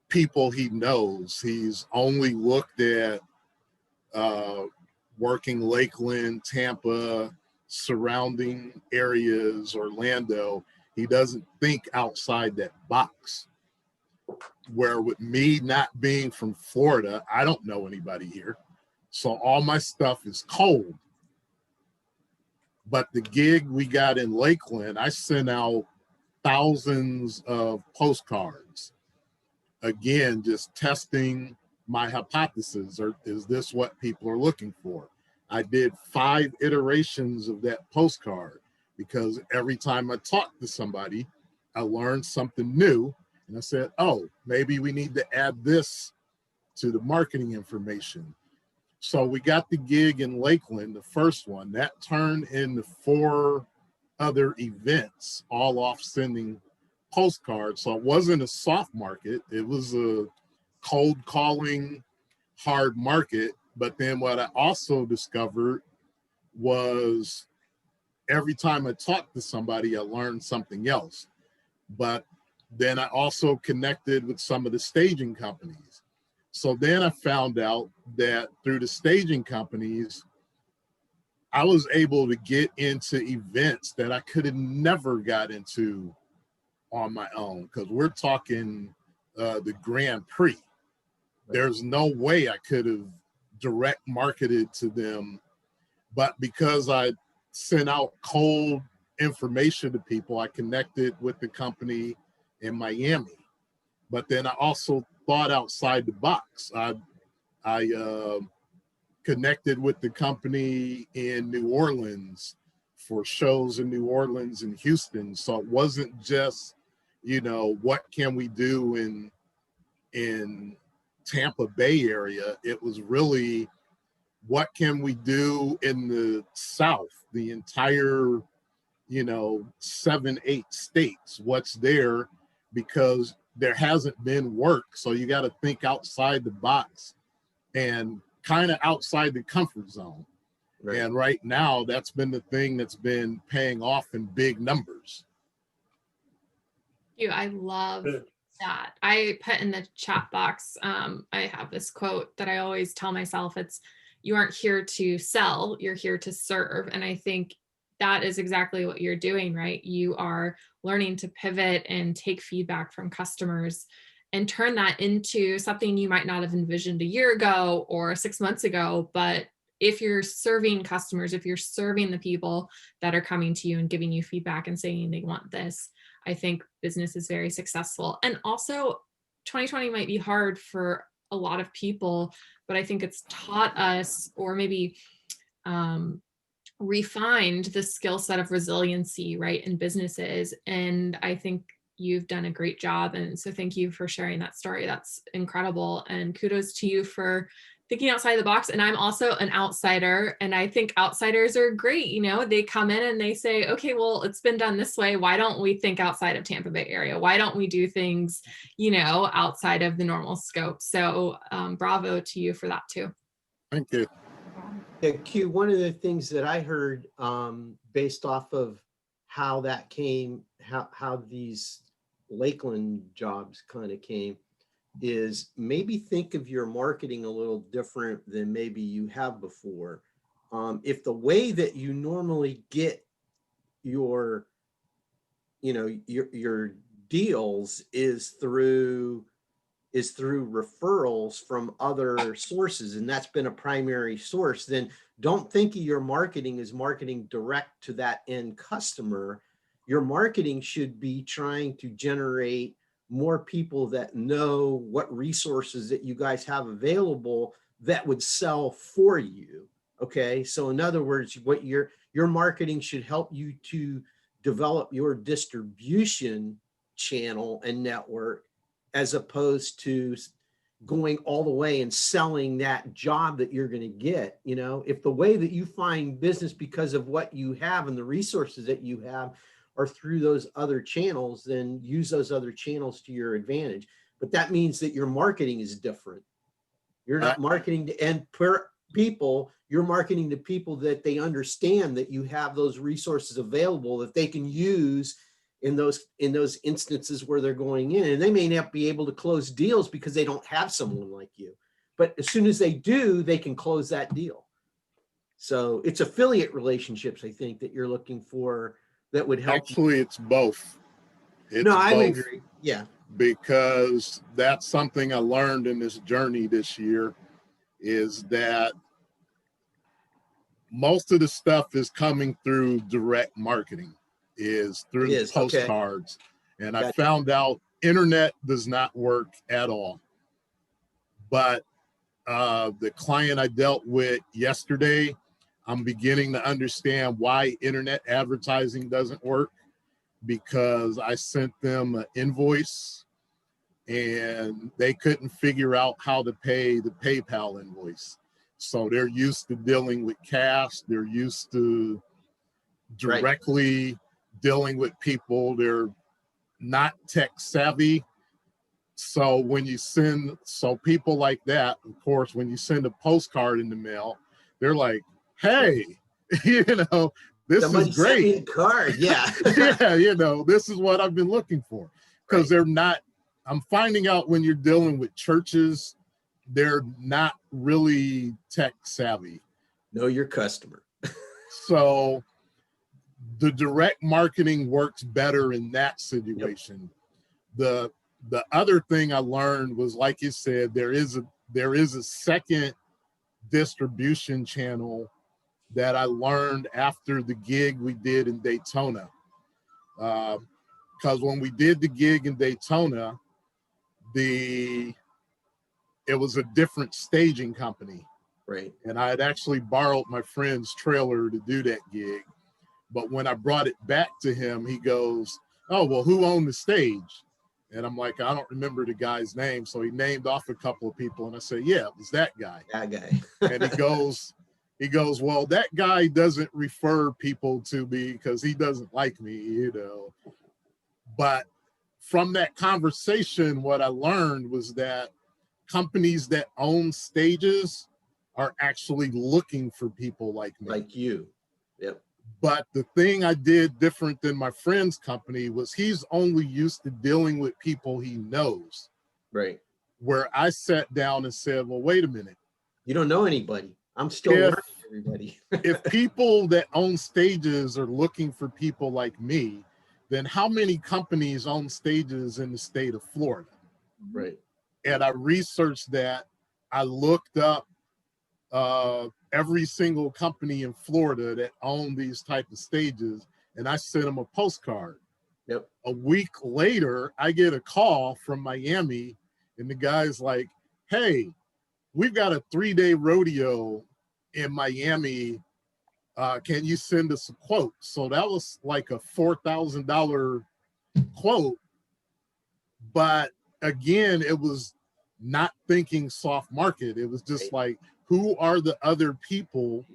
people he knows. He's only looked at working Lakeland, Tampa, surrounding areas, Orlando. He doesn't think outside that box. Where with me not being from Florida, I don't know anybody here. So all my stuff is cold. But the gig we got in Lakeland, I sent out thousands of postcards. Again, just testing my hypothesis, or is this what people are looking for? I did 5 iterations of that postcard, because every time I talked to somebody, I learned something new. And I said, oh, maybe we need to add this to the marketing information. So we got the gig in Lakeland, the first one, that turned into 4 other events, all off sending postcards. So it wasn't a soft market. It was a cold calling, hard market. But then what I also discovered was every time I talked to somebody, I learned something else. But then I also connected with some of the staging companies. So then I found out that through the staging companies, I was able to get into events that I could have never got into on my own, because we're talking the Grand Prix. There's no way I could have direct marketed to them. But because I sent out cold information to people, I connected with the company in Miami. But then I also thought outside the box. I connected with the company in New Orleans for shows in New Orleans and Houston. So it wasn't just, you know, what can we do in Tampa Bay area? It was really, what can we do in the South, the entire, you know, 7, 8 states? What's there? Because there hasn't been work. So you got to think outside the box and kind of outside the comfort zone. Right. And right now, that's been the thing that's been paying off in big numbers. I love that. I put in the chat box, I have this quote that I always tell myself. It's, you aren't here to sell, you're here to serve. And I think that is exactly what you're doing, right? You are learning to pivot and take feedback from customers and turn that into something you might not have envisioned a year ago or 6 months ago. But if you're serving customers, if you're serving the people that are coming to you and giving you feedback and saying they want this, I think business is very successful. And also 2020 might be hard for a lot of people, but I think it's taught us, or maybe refined the skill set of resiliency, right, in businesses. And I think you've done a great job. And so thank you for sharing that story. That's incredible. And kudos to you for thinking outside the box. And I'm also an outsider. And I think outsiders are great. You know, they come in and they say, okay, well, it's been done this way. Why don't we think outside of Tampa Bay area? Why don't we do things, you know, outside of the normal scope? So bravo to you for that too. Thank you. Yeah, Q, one of the things that I heard based off of how that came, how these Lakeland jobs kind of came, is maybe think of your marketing a little different than maybe you have before. If the way that you normally get your, you know, your deals is through referrals from other sources, and that's been a primary source, then don't think of your marketing as marketing direct to that end customer. Your marketing should be trying to generate more people that know what resources that you guys have available that would sell for you. Okay, so in other words, what your marketing should help you to develop your distribution channel and network as opposed to going all the way and selling that job that you're going to get. You know, if the way that you find business because of what you have and the resources that you have are through those other channels, then use those other channels to your advantage. But that means that your marketing is different. You're not marketing to end per people, you're marketing to people that they understand that you have those resources available that they can use in those instances where they're going in. And they may not be able to close deals because they don't have someone like you. But as soon as they do, they can close that deal. So it's affiliate relationships, I think, that you're looking for that would help. Actually, it's both. It's no, I would both. agree. Yeah. Because that's something I learned in this journey this year, is that most of the stuff is coming through direct marketing, is through the postcards. Okay. And I found out internet does not work at all. But the client I dealt with yesterday, I'm beginning to understand why internet advertising doesn't work, because I sent them an invoice and they couldn't figure out how to pay the PayPal invoice. So they're used to dealing with cash. They're used to directly dealing with people. They're not tech savvy. So when you send, people like that, of course, when you send a postcard in the mail, they're like, hey, you know, this Somebody is great. Sent me a card. Yeah. Yeah, you know, this is what I've been looking for. Because they're not, I'm finding out when you're dealing with churches, they're not really tech savvy. Know your customer. So the direct marketing works better in that situation. Yep. The other thing I learned was, like you said, there is a second distribution channel that I learned after the gig we did in Daytona. Because when we did the gig in Daytona, it was a different staging company. Right. And I had actually borrowed my friend's trailer to do that gig. But when I brought it back to him, he goes, oh, well, who owned the stage? And I'm like, I don't remember the guy's name. So he named off a couple of people. And I said, yeah, it was that guy. That guy. And he goes, well, that guy doesn't refer people to me because he doesn't like me, you know. But from that conversation, what I learned was that companies that own stages are actually looking for people like me. Like you. Yep. But the thing I did different than my friend's company was he's only used to dealing with people he knows. Right. Where I sat down and said, well, wait a minute. You don't know anybody. I'm still learning everybody. If people that own stages are looking for people like me, then how many companies own stages in the state of Florida? Right. And I researched that. I looked up every single company in Florida that owned these type of stages, and I sent them a postcard. Yep. A week later, I get a call from Miami, and the guy's like, hey, we've got a 3-day rodeo in Miami. Can you send us a quote? So that was like a $4,000 quote. But again, it was not thinking soft market. It was just like, who are the other people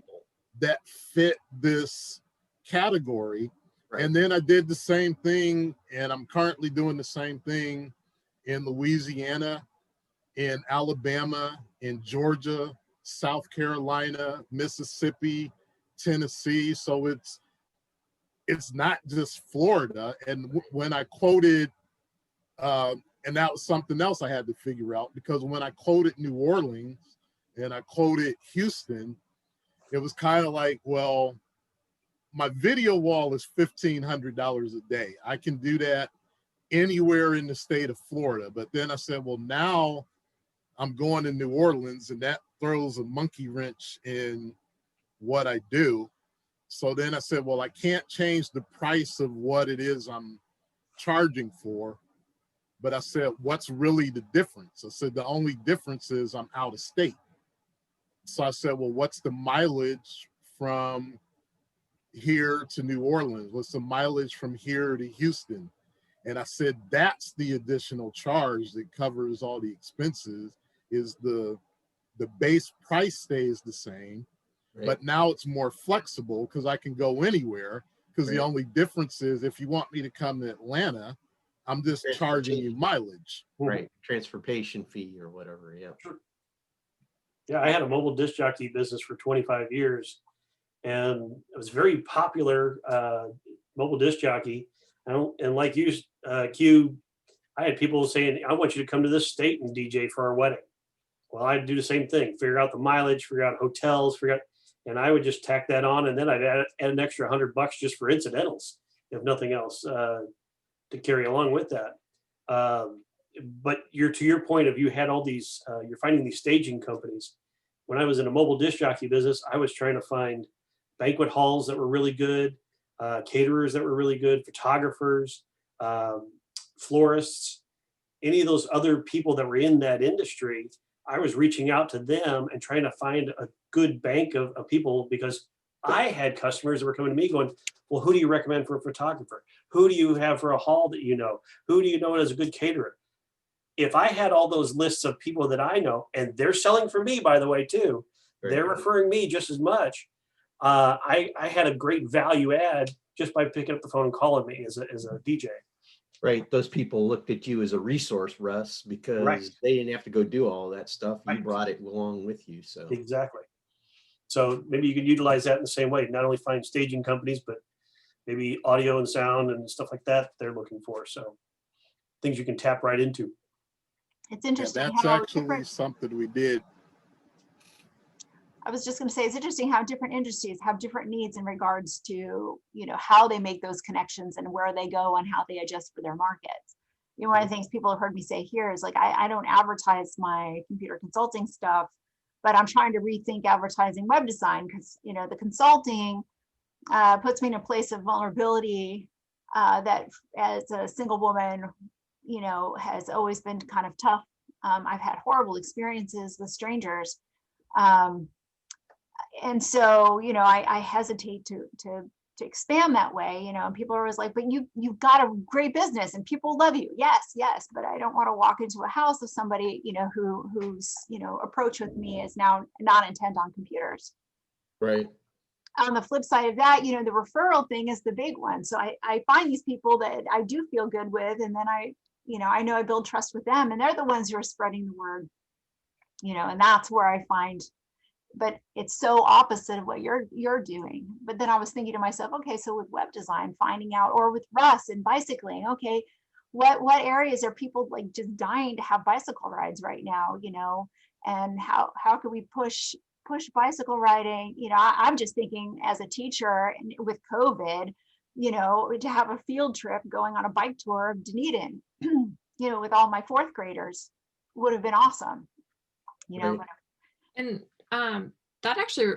that fit this category? Right. And then I did the same thing, and I'm currently doing the same thing in Louisiana, in Alabama, in Georgia, South Carolina, Mississippi, Tennessee. So it's not just Florida. And when I quoted, and that was something else I had to figure out, because when I quoted New Orleans and I quoted Houston, it was kind of like, well, my video wall is $1,500 a day. I can do that anywhere in the state of Florida. But then I said, well, now I'm going to New Orleans, and that throws a monkey wrench in what I do. So then I said, well, I can't change the price of what it is I'm charging for. But I said, what's really the difference? I said, the only difference is I'm out of state. So I said, well, what's the mileage from here to New Orleans? What's the mileage from here to Houston? And I said, that's the additional charge that covers all the expenses, is the base price stays the same, Right. but now it's more flexible because I can go anywhere. Because the Right. only difference is if you want me to come to Atlanta, I'm just charging you mileage. Right. Transportation fee or whatever. Yeah. Yeah, I had a mobile disc jockey business for 25 years, and it was very popular mobile disc jockey. And like you, Q, I had people saying, I want you to come to this state and DJ for our wedding. Well, I'd do the same thing, figure out the mileage, figure out hotels, and I would just tack that on. And then I'd add an extra $100 just for incidentals, if nothing else, to carry along with that. But to your point of, you had all these, you're finding these staging companies. When I was in a mobile disc jockey business, I was trying to find banquet halls that were really good, caterers that were really good, photographers, florists, any of those other people that were in that industry. I was reaching out to them and trying to find a good bank of people, because I had customers that were coming to me going, well, who do you recommend for a photographer? Who do you have for a hall that you know? Who do you know as a good caterer? If I had all those lists of people that I know, and they're selling for me, by the way, too, they're referring me just as much. I had a great value add just by picking up the phone and calling me as a DJ. Right. Those people looked at you as a resource, Russ, because they didn't have to go do all that stuff. You brought it along with you. So exactly. So maybe you could utilize that in the same way, not only find staging companies, but maybe audio and sound and stuff like that they're looking for. So things you can tap right into. It's interesting. Yeah, that's actually something we did. I was just going to say, it's interesting how different industries have different needs in regards to, you know, how they make those connections and where they go and how they adjust for their markets. You know, one of the things people have heard me say here is like, I don't advertise my computer consulting stuff, but I'm trying to rethink advertising web design, because, you know, the consulting puts me in a place of vulnerability that as a single woman, you know, has always been kind of tough. I've had horrible experiences with strangers. And so, you know, I hesitate to expand that way, you know, and people are always like, but you've got a great business and people love you. Yes, but I don't want to walk into a house of somebody, you know, whose, you know, approach with me is now not intent on computers. right. On the flip side of that, you know, the referral thing is the big one. So I find these people that I do feel good with, and then I know I build trust with them, and they're the ones who are spreading the word, you know, and that's where I find, but it's so opposite of what you're doing. But then I was thinking to myself, okay, so with web design, finding out, or with Russ and bicycling, okay, what areas are people like just dying to have bicycle rides right now, you know, and how can we push bicycle riding? You know, I'm just thinking as a teacher with COVID, you know, to have a field trip going on a bike tour of Dunedin, you know, with all my fourth graders would have been awesome, you know. Right. And that actually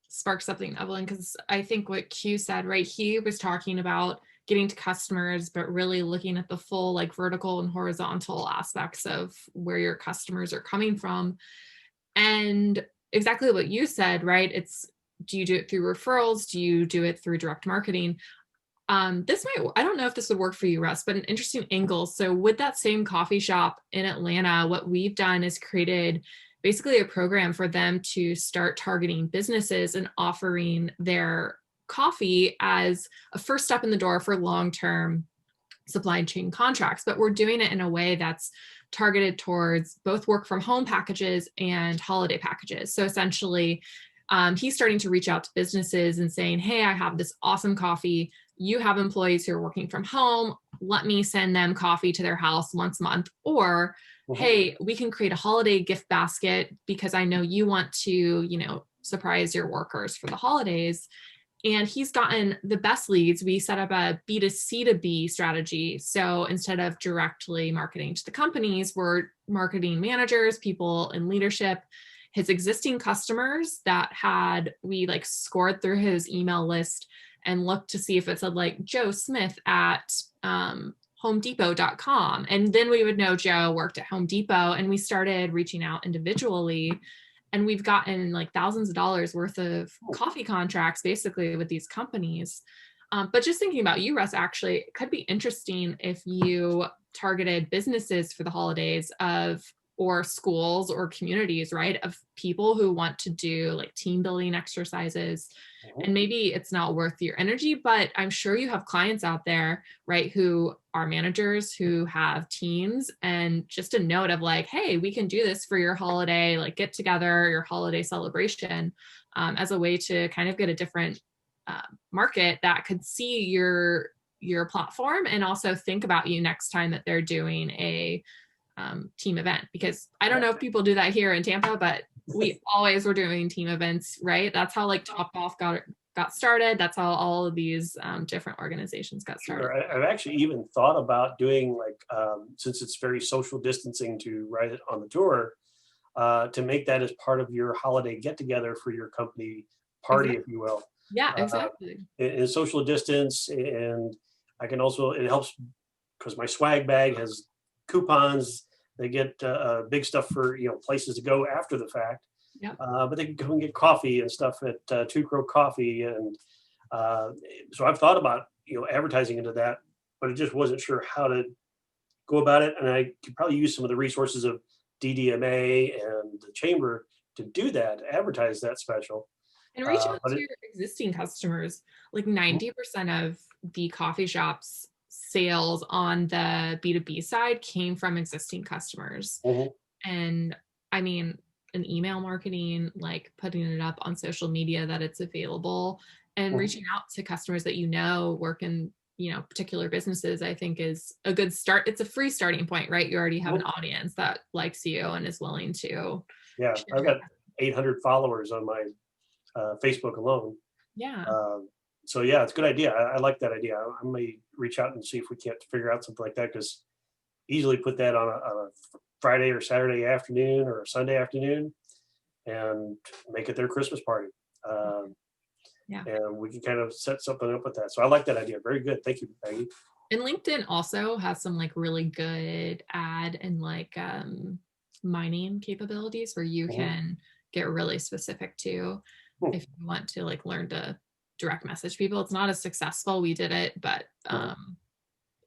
sparks something, Evelyn, because I think what Q said, right? He was talking about getting to customers, but really looking at the full like vertical and horizontal aspects of where your customers are coming from. And exactly what you said, right? It's, do you do it through referrals? Do you do it through direct marketing? I don't know if this would work for you, Russ, but an interesting angle. So with that same coffee shop in Atlanta, what we've done is created basically a program for them to start targeting businesses and offering their coffee as a first step in the door for long-term supply chain contracts. But we're doing it in a way that's targeted towards both work from home packages and holiday packages. So essentially, he's starting to reach out to businesses and saying, hey, I have this awesome coffee. You have employees who are working from home. Let me send them coffee to their house once a month. Or, hey, we can create a holiday gift basket because I know you want to, you know, surprise your workers for the holidays. And he's gotten the best leads. We set up a B2C2B strategy. So instead of directly marketing to the companies, we're marketing managers, people in leadership, his existing customers that we like scored through his email list and looked to see if it said like Joe Smith at homedepot.com. And then we would know Joe worked at Home Depot, and we started reaching out individually. And we've gotten like thousands of dollars worth of coffee contracts basically with these companies. But just thinking about you, Russ, actually, it could be interesting if you targeted businesses for the holidays or schools or communities, right, of people who want to do like team building exercises. And maybe it's not worth your energy, but I'm sure you have clients out there, right, who are managers who have teams, and just a note of like, hey, we can do this for your holiday, like get together, your holiday celebration, as a way to kind of get a different market that could see your platform and also think about you next time that they're doing a team event. Because I don't know if people do that here in Tampa, but we always were doing team events, right? That's how like Topgolf got started. That's how all of these different organizations got started. Sure. I've actually even thought about doing like, since it's very social distancing to ride it on the tour, to make that as part of your holiday get together for your company party, Exactly. if you will. Yeah, exactly. In social distance, and I can also, it helps because my swag bag has coupons. They get big stuff for, places to go after the fact. Yep. But they can go and get coffee and stuff at Two Crow Coffee, and so I've thought about advertising into that, but I just wasn't sure how to go about it. And I could probably use some of the resources of DDMA and the chamber to do that, advertise that special. And reach out to your existing customers. Like 90% of the coffee shop's sales on the B2B side came from existing customers. And I mean, an email marketing, like putting it up on social media that it's available, and reaching out to customers that work in particular businesses, I think is a good start. It's a free starting point, right? You already have an audience that likes you and is willing to. Yeah, I've got 800 followers on my Facebook alone. Yeah. So yeah, it's a good idea. I like that idea. I may reach out and see if we can't figure out something like that, because easily put that on a Friday or Saturday afternoon or a Sunday afternoon and make it their Christmas party. And we can kind of set something up with that. So I like that idea. Very good. Thank you, Maggie. And LinkedIn also has some like really good ad and like mining capabilities where you can get really specific too if you want to like learn to direct message people. It's not as successful. We did it, but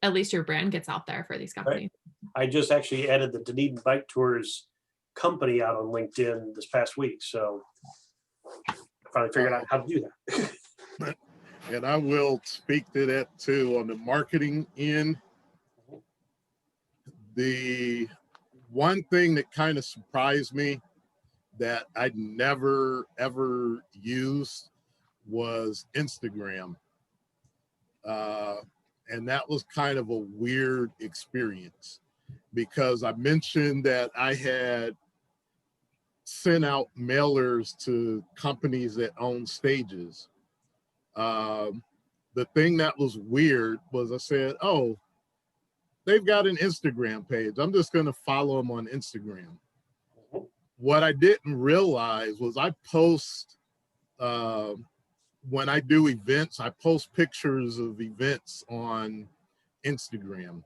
at least your brand gets out there for these companies. Right. I just actually added the Dunedin Bike Tours company out on LinkedIn this past week. So I finally figured out how to do that. And I will speak to that too on the marketing end. The one thing that kind of surprised me that I'd never ever used was Instagram. And that was kind of a weird experience, because I mentioned that I had sent out mailers to companies that own stages. The thing that was weird was I said, oh, they've got an Instagram page. I'm just going to follow them on Instagram. What I didn't realize was I post, when I do events, I post pictures of events on Instagram.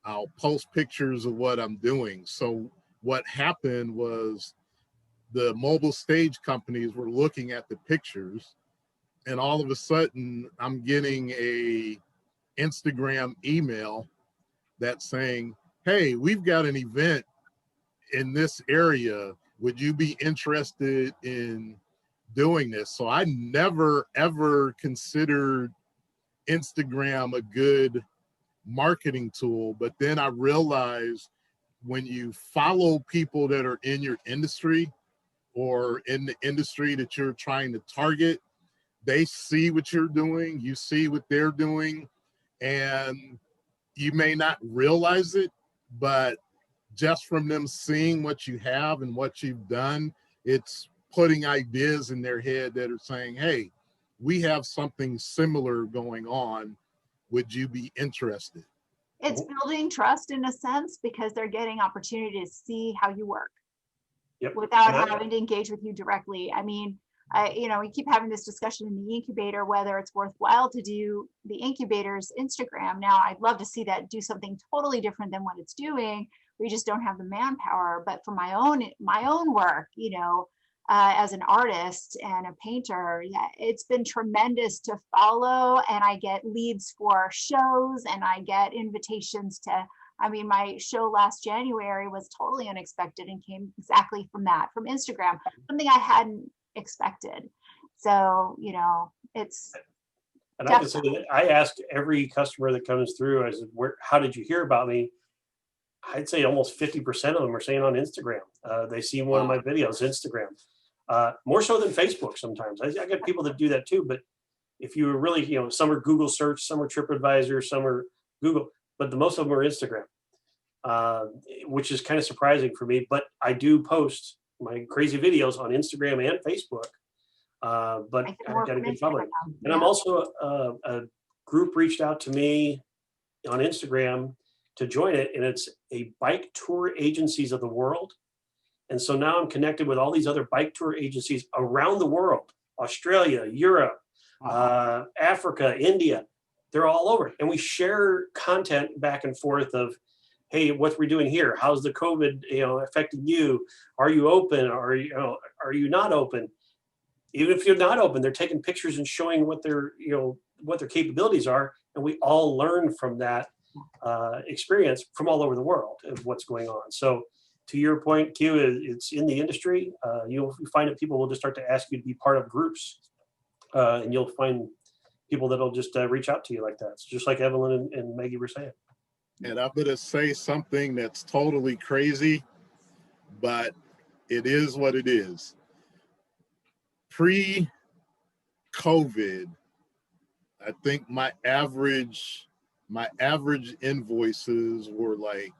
I'll post pictures of what I'm doing. So what happened was the mobile stage companies were looking at the pictures, and all of a sudden I'm getting a Instagram email that's saying, hey, we've got an event in this area. Would you be interested in doing this? So I never, ever considered Instagram a good marketing tool. But then I realized when you follow people that are in your industry or in the industry that you're trying to target, they see what you're doing, you see what they're doing, and you may not realize it, but just from them seeing what you have and what you've done, it's putting ideas in their head that are saying, hey, we have something similar going on. Would you be interested? It's building trust in a sense, because they're getting opportunity to see how you work without having to engage with you directly. I mean, we keep having this discussion in the incubator, whether it's worthwhile to do the incubator's Instagram. Now, I'd love to see that do something totally different than what it's doing. We just don't have the manpower. But for my own work, as an artist and a painter, yeah, it's been tremendous to follow, and I get leads for shows and I get invitations to, I mean, my show last January was totally unexpected and came exactly from that, from Instagram, something I hadn't expected. So, you know, it's. And I can say that I ask every customer that comes through, I said, how did you hear about me? I'd say almost 50% of them are saying on Instagram. They see one of my videos, Instagram. More so than Facebook sometimes. I get people that do that too, but if you were really, you know, some are Google search, some are TripAdvisor, some are Google, but the most of them are Instagram, which is kind of surprising for me. But I do post my crazy videos on Instagram and Facebook, but I've got a good following. And I'm also, a group reached out to me on Instagram to join it, and it's a bike tour agencies of the world. And so now I'm connected with all these other bike tour agencies around the world, Australia, Europe, Africa, India. They're all over. And we share content back and forth of, hey, what we're doing here? How's the COVID, you know, affecting you? Are you open? Are you not open? Even if you're not open, they're taking pictures and showing what their, you know, what their capabilities are. And we all learn from that experience from all over the world of what's going on. So to your point, Q, it's in the industry. You'll find that people will just start to ask you to be part of groups, and you'll find people that'll just reach out to you like that. It's just like Evelyn and Maggie were saying. And I'm going to say something that's totally crazy, but it is what it is. Pre-COVID, I think my average invoices were like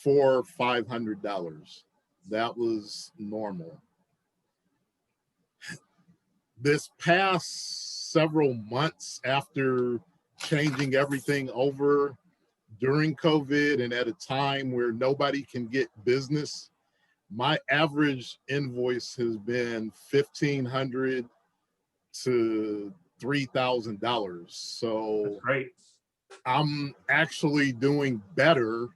$400 or $500. That was normal. This past several months after changing everything over during COVID and at a time where nobody can get business, my average invoice has been $1,500 to $3,000. So that's great. I'm actually doing better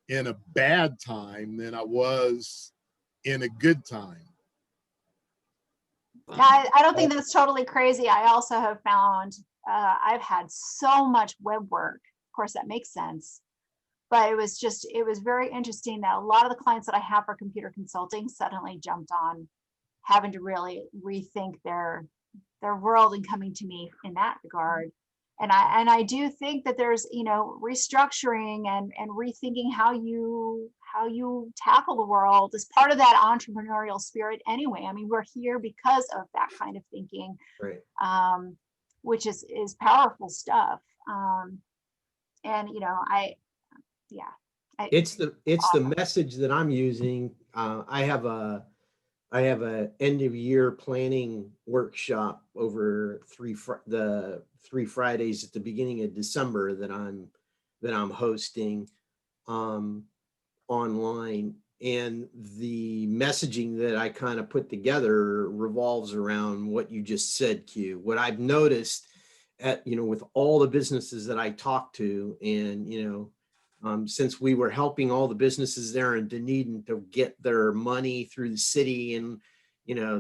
in a bad time than I was in a good time. I don't think that's totally crazy. I also have found I've had so much web work. Of course, that makes sense. But it was very interesting that a lot of the clients that I have for computer consulting suddenly jumped on having to really rethink their world and coming to me in that regard. And I do think that there's, you know, restructuring and rethinking how you tackle the world is part of that entrepreneurial spirit anyway. I mean, we're here because of that kind of thinking, right. Which is powerful stuff. And you know, it's the message that I'm using. I have a end of year planning workshop over the 3 Fridays at the beginning of December that I'm hosting online, and the messaging that I kind of put together revolves around what you just said, Q. What I've noticed with all the businesses that I talk to, and since we were helping all the businesses there in Dunedin to get their money through the city and,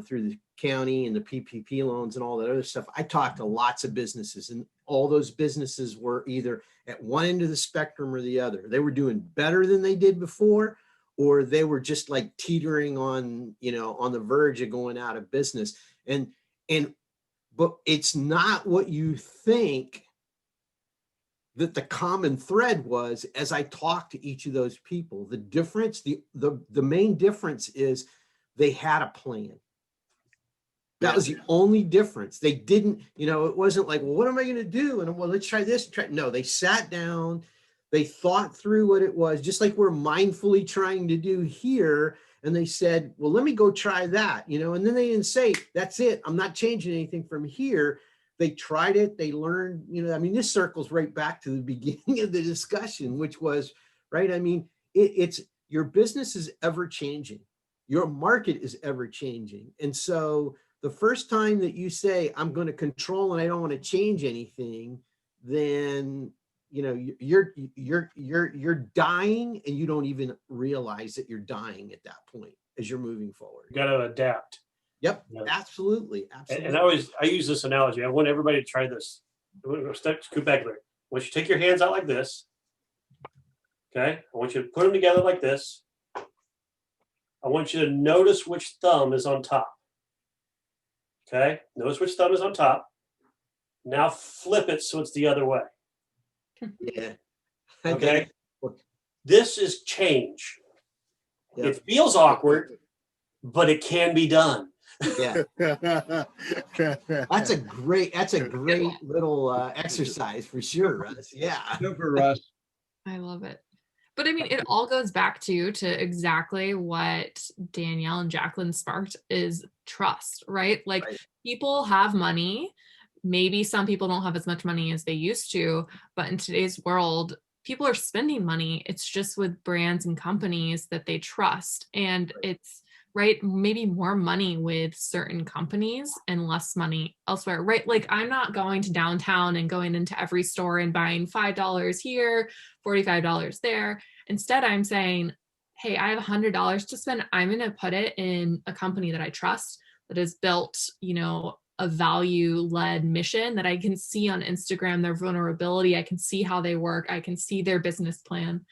through the county and the PPP loans and all that other stuff, I talked to lots of businesses, and all those businesses were either at one end of the spectrum or the other. They were doing better than they did before, or they were just like teetering on, on the verge of going out of business. But it's not what you think that the common thread was as I talked to each of those people. The difference, the main difference is they had a plan. That was the only difference. They didn't, it wasn't like, well, what am I going to do? And well, let's try this. No, they sat down, they thought through what it was, just like we're mindfully trying to do here. And they said, well, let me go try that, and then they didn't say, that's it, I'm not changing anything from here. They tried it, they learned, this circles right back to the beginning of the discussion, which was, right, it's your business is ever changing. Your market is ever changing. And so the first time that you say, I'm going to control and I don't want to change anything, then, you're dying and you don't even realize that you're dying at that point. as you're moving forward. You got to adapt. Yep, Yeah. absolutely, And absolutely. I use this analogy. I want everybody to try this. Scoot back there. I want you to take your hands out like this. Okay. I want you to put them together like this. I want you to notice which thumb is on top. Okay. Notice which thumb is on top. Now flip it so it's the other way. Yeah. Okay. This is change. Yep. It feels awkward, but it can be done. Yeah. That's a great little exercise for sure, Russ. Yeah. Super, Russ. I love it. But I mean, it all goes back to exactly what Danielle and Jacqueline sparked is trust, right? Like Right. People have money. Maybe some people don't have as much money as they used to, but in today's world, people are spending money. It's just with brands and companies that they trust. And it's right, maybe more money with certain companies and less money elsewhere, right? Like I'm not going to downtown and going into every store and buying $5 here, $45 there. Instead, I'm saying, hey, I have $100 to spend. I'm going to put it in a company that I trust, that has built, a value-led mission that I can see on Instagram, their vulnerability. I can see how they work. I can see their business plan.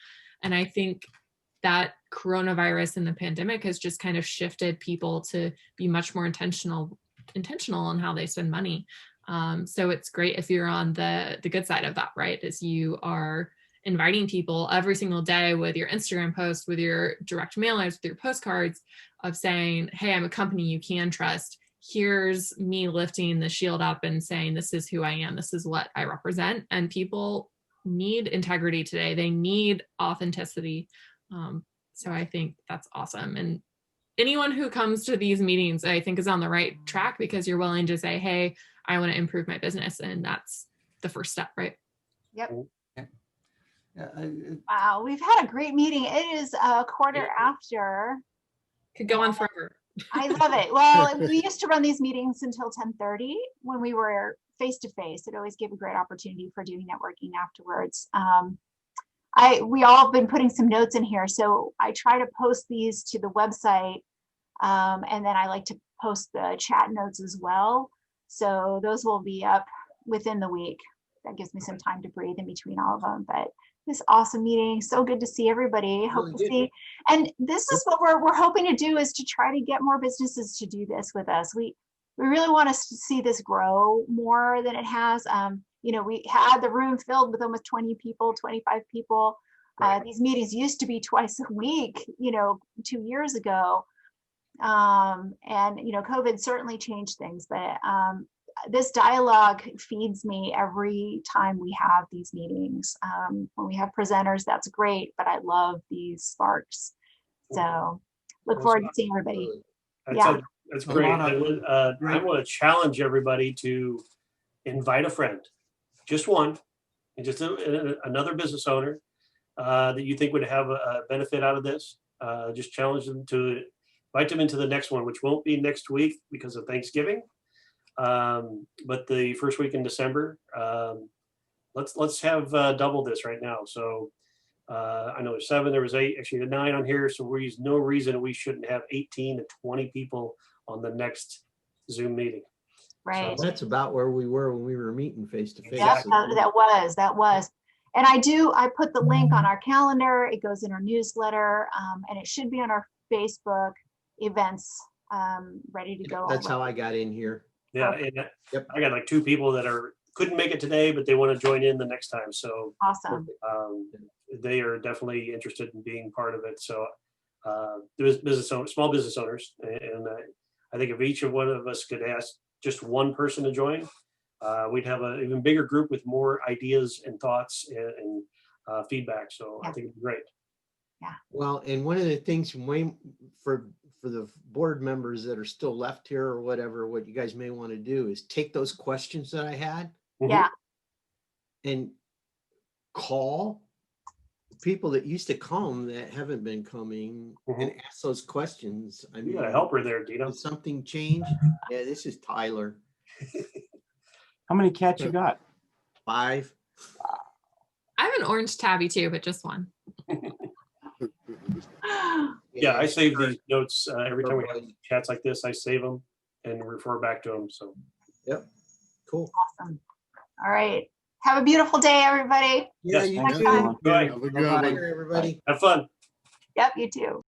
And I think that coronavirus and the pandemic has just kind of shifted people to be much more intentional on how they spend money. So it's great if you're on the good side of that, right? As you are inviting people every single day with your Instagram post, with your direct mailers, with your postcards of saying, hey, I'm a company you can trust. Here's me lifting the shield up and saying, this is who I am. This is what I represent. And people need integrity today. They need authenticity. So I think that's awesome. And anyone who comes to these meetings, I think is on the right track because you're willing to say, hey, I want to improve my business. And that's the first step, right? Yep. Yeah, Wow, we've had a great meeting. It is a quarter after. Could go on forever. I love it. Well, we used to run these meetings until 10:30 when we were face to face. It always gave a great opportunity for doing networking afterwards. We all have been putting some notes in here, so I try to post these to the website, and then I like to post the chat notes as well. So those will be up within the week. That gives me some time to breathe in between all of them. But this awesome meeting, so good to see everybody. Hope to see, and this is what we're hoping to do, is to try to get more businesses to do this with us. We really want to see this grow more than it has. We had the room filled with almost 20 people, 25 people. Right. These meetings used to be twice a week, 2 years ago. And COVID certainly changed things, but this dialogue feeds me every time we have these meetings. When we have presenters, that's great, but I love these sparks. So look forward to seeing everybody. That's great. I want to challenge everybody to invite a friend, just one, and just another business owner that you think would have a benefit out of this. Just challenge them to invite them into the next one, which won't be next week because of Thanksgiving. But the first week in December, let's have double this right now. So I know there's 7, there was 8, actually 9 on here. So there's no reason we shouldn't have 18 to 20 people on the next Zoom meeting. Right. So that's about where we were when we were meeting face to face. Yep, that was. And I put the link on our calendar. It goes in our newsletter, and it should be on our Facebook events, ready to go. That's how I got in here. Yeah, and I got like 2 people that couldn't make it today, but they want to join in the next time. So awesome. They are definitely interested in being part of it. So there's small business owners, and I think if each of one of us could ask just one person to join, we'd have an even bigger group with more ideas and thoughts and feedback. So I think it'd be great. Yeah. Well, and one of the things for the board members that are still left here or whatever, what you guys may want to do is take those questions that I had. Yeah. And call people that used to come that haven't been coming and ask those questions. I mean, you got a helper there, Dino. Did something change? Yeah, this is Tyler. How many cats you got? 5. I have an orange tabby too, but just one. Yeah, I and save start these notes every time we have everybody. chats like this. I save them and refer back to them. So Yep, cool. Awesome. All right. Have a beautiful day, everybody. Yeah, Yes, you thanks, too. everyone. go ahead. Have a good Bye-bye. one. Take care, everybody. Have fun. Yep, you too.